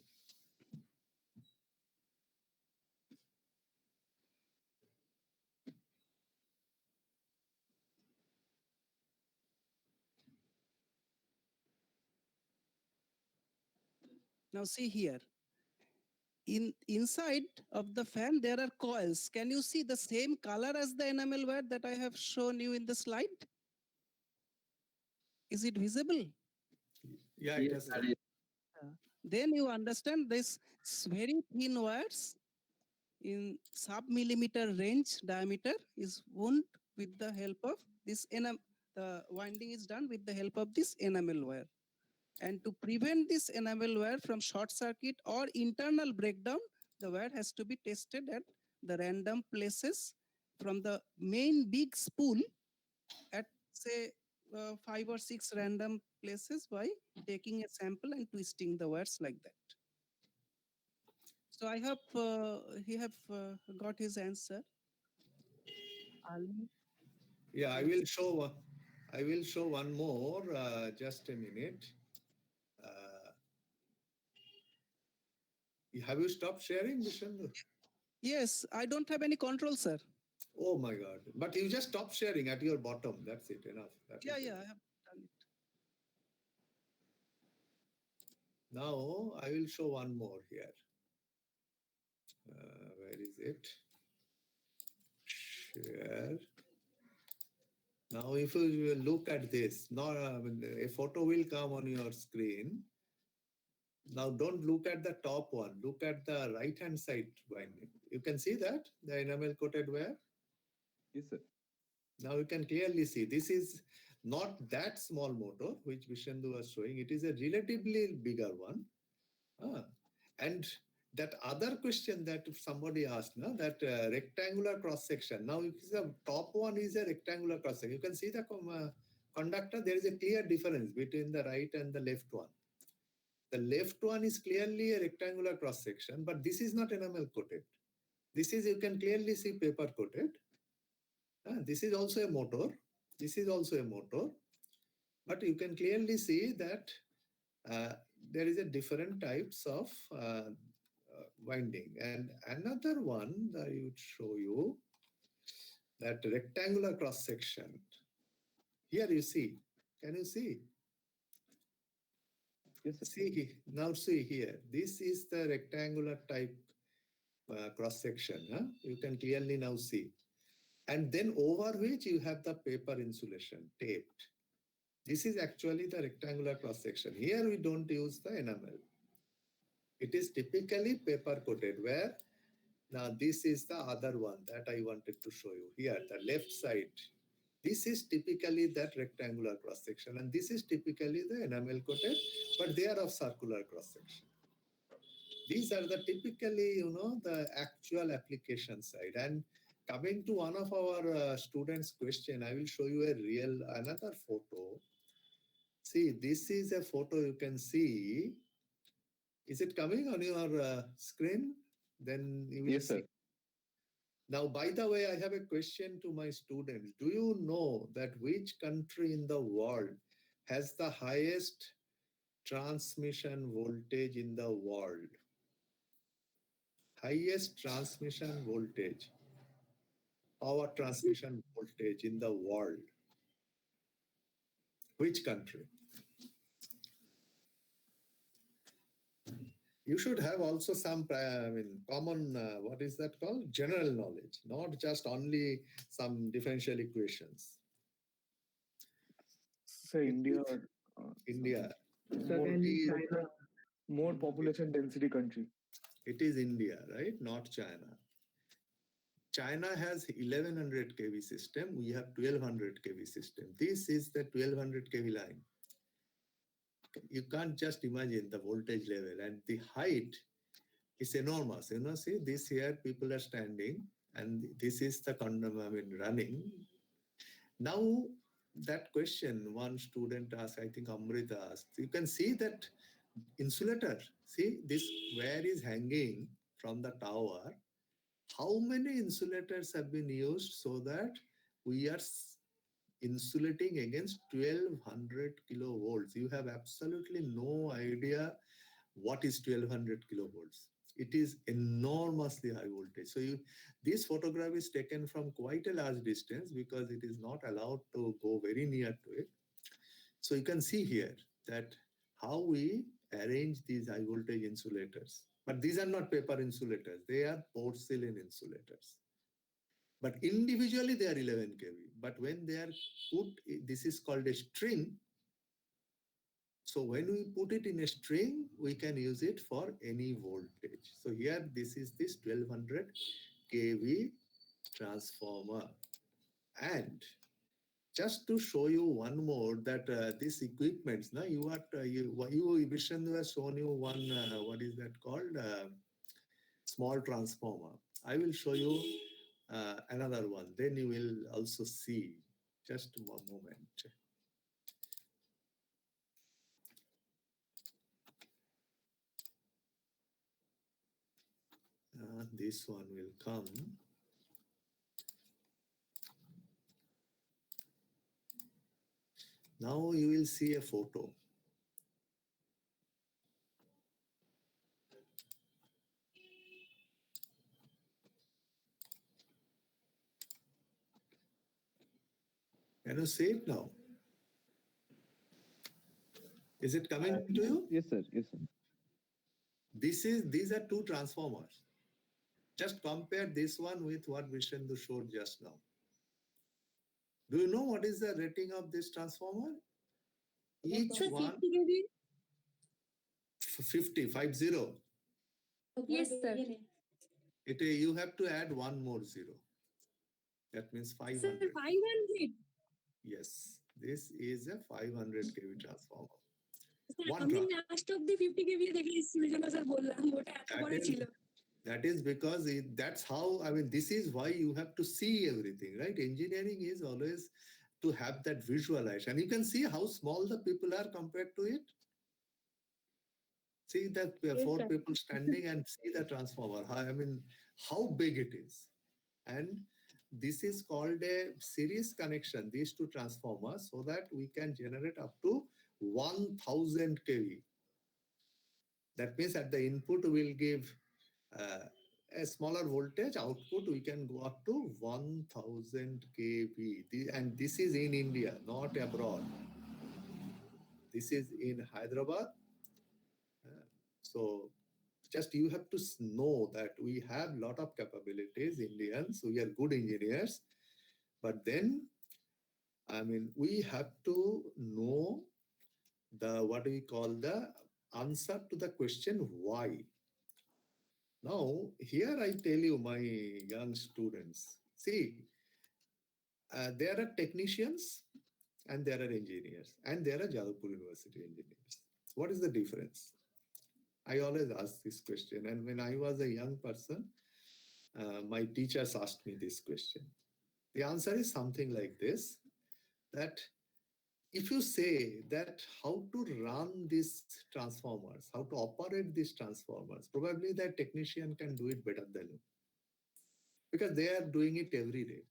Now see here. Inside of the fan, there are coils. Can you see the same color as the enamel wire that I have shown you in the slide? Is it visible? Yeah, it Yes, has. sir. Then you understand this very thin wires in sub-millimeter range diameter is wound with the help of this the winding is done with the help of this enamel wire. And to prevent this enamel wire from short circuit or internal breakdown, the wire has to be tested at the random places from the main big spool at say 5 or 6 random places by taking a sample and twisting the wires like that. So I hope he have got his answer. Ali? Yeah, I will show one more. Just a minute. Have you stopped sharing, Vishendu? Yes, I don't have any control, sir. Oh my God! But you just stop sharing at your bottom. That's it. Enough. That Yeah, is yeah, it. I have done it. Now I will show one more here. Where is it? Share. Now, if you look at this, now a photo will come on your screen. Now, don't look at the top one. Look at the right-hand side winding. You can see that, the enamel coated wire. Yes, sir. Now you can clearly see this is not that small motor which Vishendu was showing. It is a relatively bigger one. And that other question that somebody asked, no, that rectangular cross section. Now, if the top one is a rectangular cross section, you can see the conductor. There is a clear difference between the right and the left one. The left one is clearly a rectangular cross section, but this is not enamel coated. This is, you can clearly see, paper coated. This is also a motor. This is also a motor. But you can clearly see that there is a different types of winding. And another one that I would show you, that rectangular cross section. Here you see. Can you see? Yes, sir. Now see here. This is the rectangular type cross section. You can clearly now see. And then over which you have the paper insulation taped. This is actually the rectangular cross section. Here we don't use the enamel. It is typically paper coated, where now this is the other one that I wanted to show you. Here, the left side. This is typically that rectangular cross section, and this is typically the enamel coated, but they are of circular cross section. These are the typically, the actual application side. And coming to one of our students' question, I will show you another photo. See, this is a photo you can see. Is it coming on your screen? Then you will Yes, see. sir. Now, by the way, I have a question to my students. Do you know that which country in the world has the highest transmission voltage in the world. Highest transmission voltage, power transmission voltage in the world. Which country? You should have also some, common, what is that called? General knowledge, not just only some differential equations. Say India. India. Sir, and China. More population density country. It is India, right? Not China. China has 1100 kV system. We have 1200 kV system. This is the 1200 kV line. You can't just imagine the voltage level, and the height is enormous. You know, see this here, people are standing, and this is the running. Now, that question one student asked, I think Amrita asked, you can see that insulator, see this wire is hanging from the tower. How many insulators have been used so that we are insulating against 1200 kilovolts? You have absolutely no idea what is 1200 kilovolts. It is enormously high voltage. So this photograph is taken from quite a large distance because it is not allowed to go very near to it. So you can see here that how we arrange these high voltage insulators. But these are not paper insulators. They are porcelain insulators. But individually they are 11 kV. But when they are put, this is called a string. So when we put it in a string, we can use it for any voltage. So here, this is this 1200 kV transformer. And just to show you one more that this equipment, now you Vishendu has shown you one, what is that called? Small transformer. I will show you another one. Then you will also see. Just one moment. This one will come. Now you will see a photo. Can you see it now? Is it coming to you? Yes, sir. Yes, sir. These are two transformers. Just compare this one with what Vishendu showed just now. Do you know what is the rating of this transformer? Each Sir, one 50 kV? 50. Yes, sir. You have to add one more zero. That means 500. Sir, 500. Yes, this is a 500 kV transformer. Sir, One আমি last of the 50 kV দেখে এসেছি জন্য sir বললাম ওটা এত বড় ছিল। That is because that's how, this is why you have to see everything, right? Engineering is always to have that visualization. And you can see how small the people are compared to it. See that four sir. people standing and see the transformer. How big it is. And this is called a series connection, these two transformers, so that we can generate up to 1000 kV. That means at the input we'll give a smaller voltage, output we can go up to 1000 kV. And this is in India, not abroad. This is in Hyderabad. So just you have to know that we have a lot of capabilities, Indians, we are good engineers, but then, we have to know what we call the answer to the question why. Now, here I tell you, my young students, see, there are technicians and there are engineers and there are Jadavpur University engineers. What is the difference? I always ask this question, and when I was a young person, my teachers asked me this question. The answer is something like this, that if you say that how to run these transformers, how to operate these transformers, probably that technician can do it better than you, because they are doing it every day.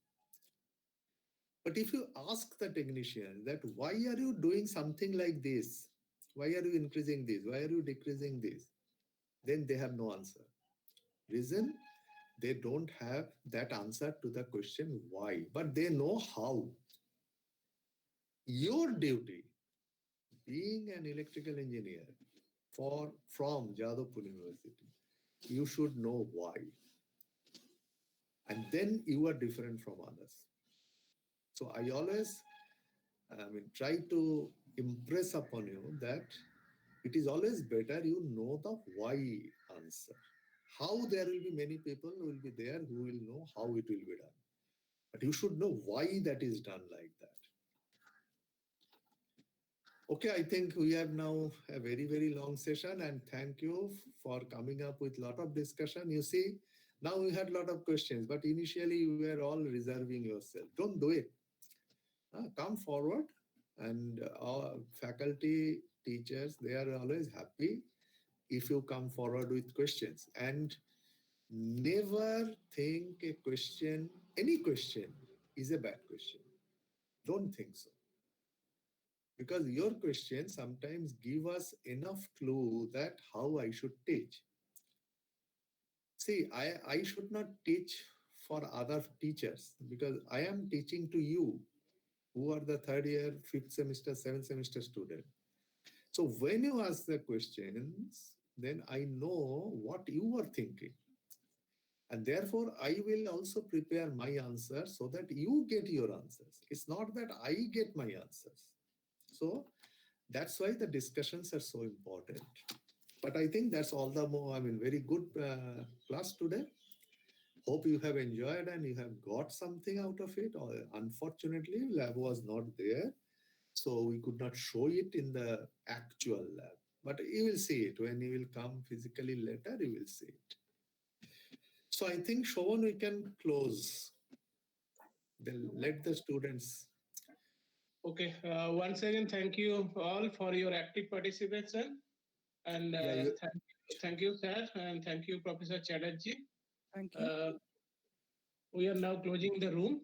But if you ask the technician that why are you doing something like this? Why are you increasing this? Why are you decreasing this? Then they have no answer. Reason? They don't have that answer to the question why, but they know how. Your duty, being an electrical engineer from Jadavpur University, you should know why. And then you are different from others. So I always try to impress upon you that it is always better you know the why answer. How, there will be many people who will be there who will know how it will be done. But you should know why that is done like that. Okay, I think we have now a very, very long session, and thank you for coming up with a lot of discussion. You see, now we had a lot of questions, but initially you were all reserving yourself. Don't do it. Come forward, and our faculty, teachers, they are always happy if you come forward with questions. And never think a question, any question is a bad question. Don't think so. Because your question sometimes give us enough clue that how I should teach. See, I should not teach for other teachers because I am teaching to you who are the third year, fifth semester, seventh semester student. So when you ask the questions, then I know what you are thinking. And therefore, I will also prepare my answers so that you get your answers. It's not that I get my answers. So that's why the discussions are so important. But I think that's all the more, very good class today. Hope you have enjoyed and you have got something out of it. Unfortunately, lab was not there, so we could not show it in the actual lab. But you will see it when you will come physically later. You will see it. So I think, Shovan, we can close. Then let the students. Okay. Once again, thank you all for your active participation. And thank you, sir, and thank you, Professor Chatterjee. Thank you. We are now closing the room.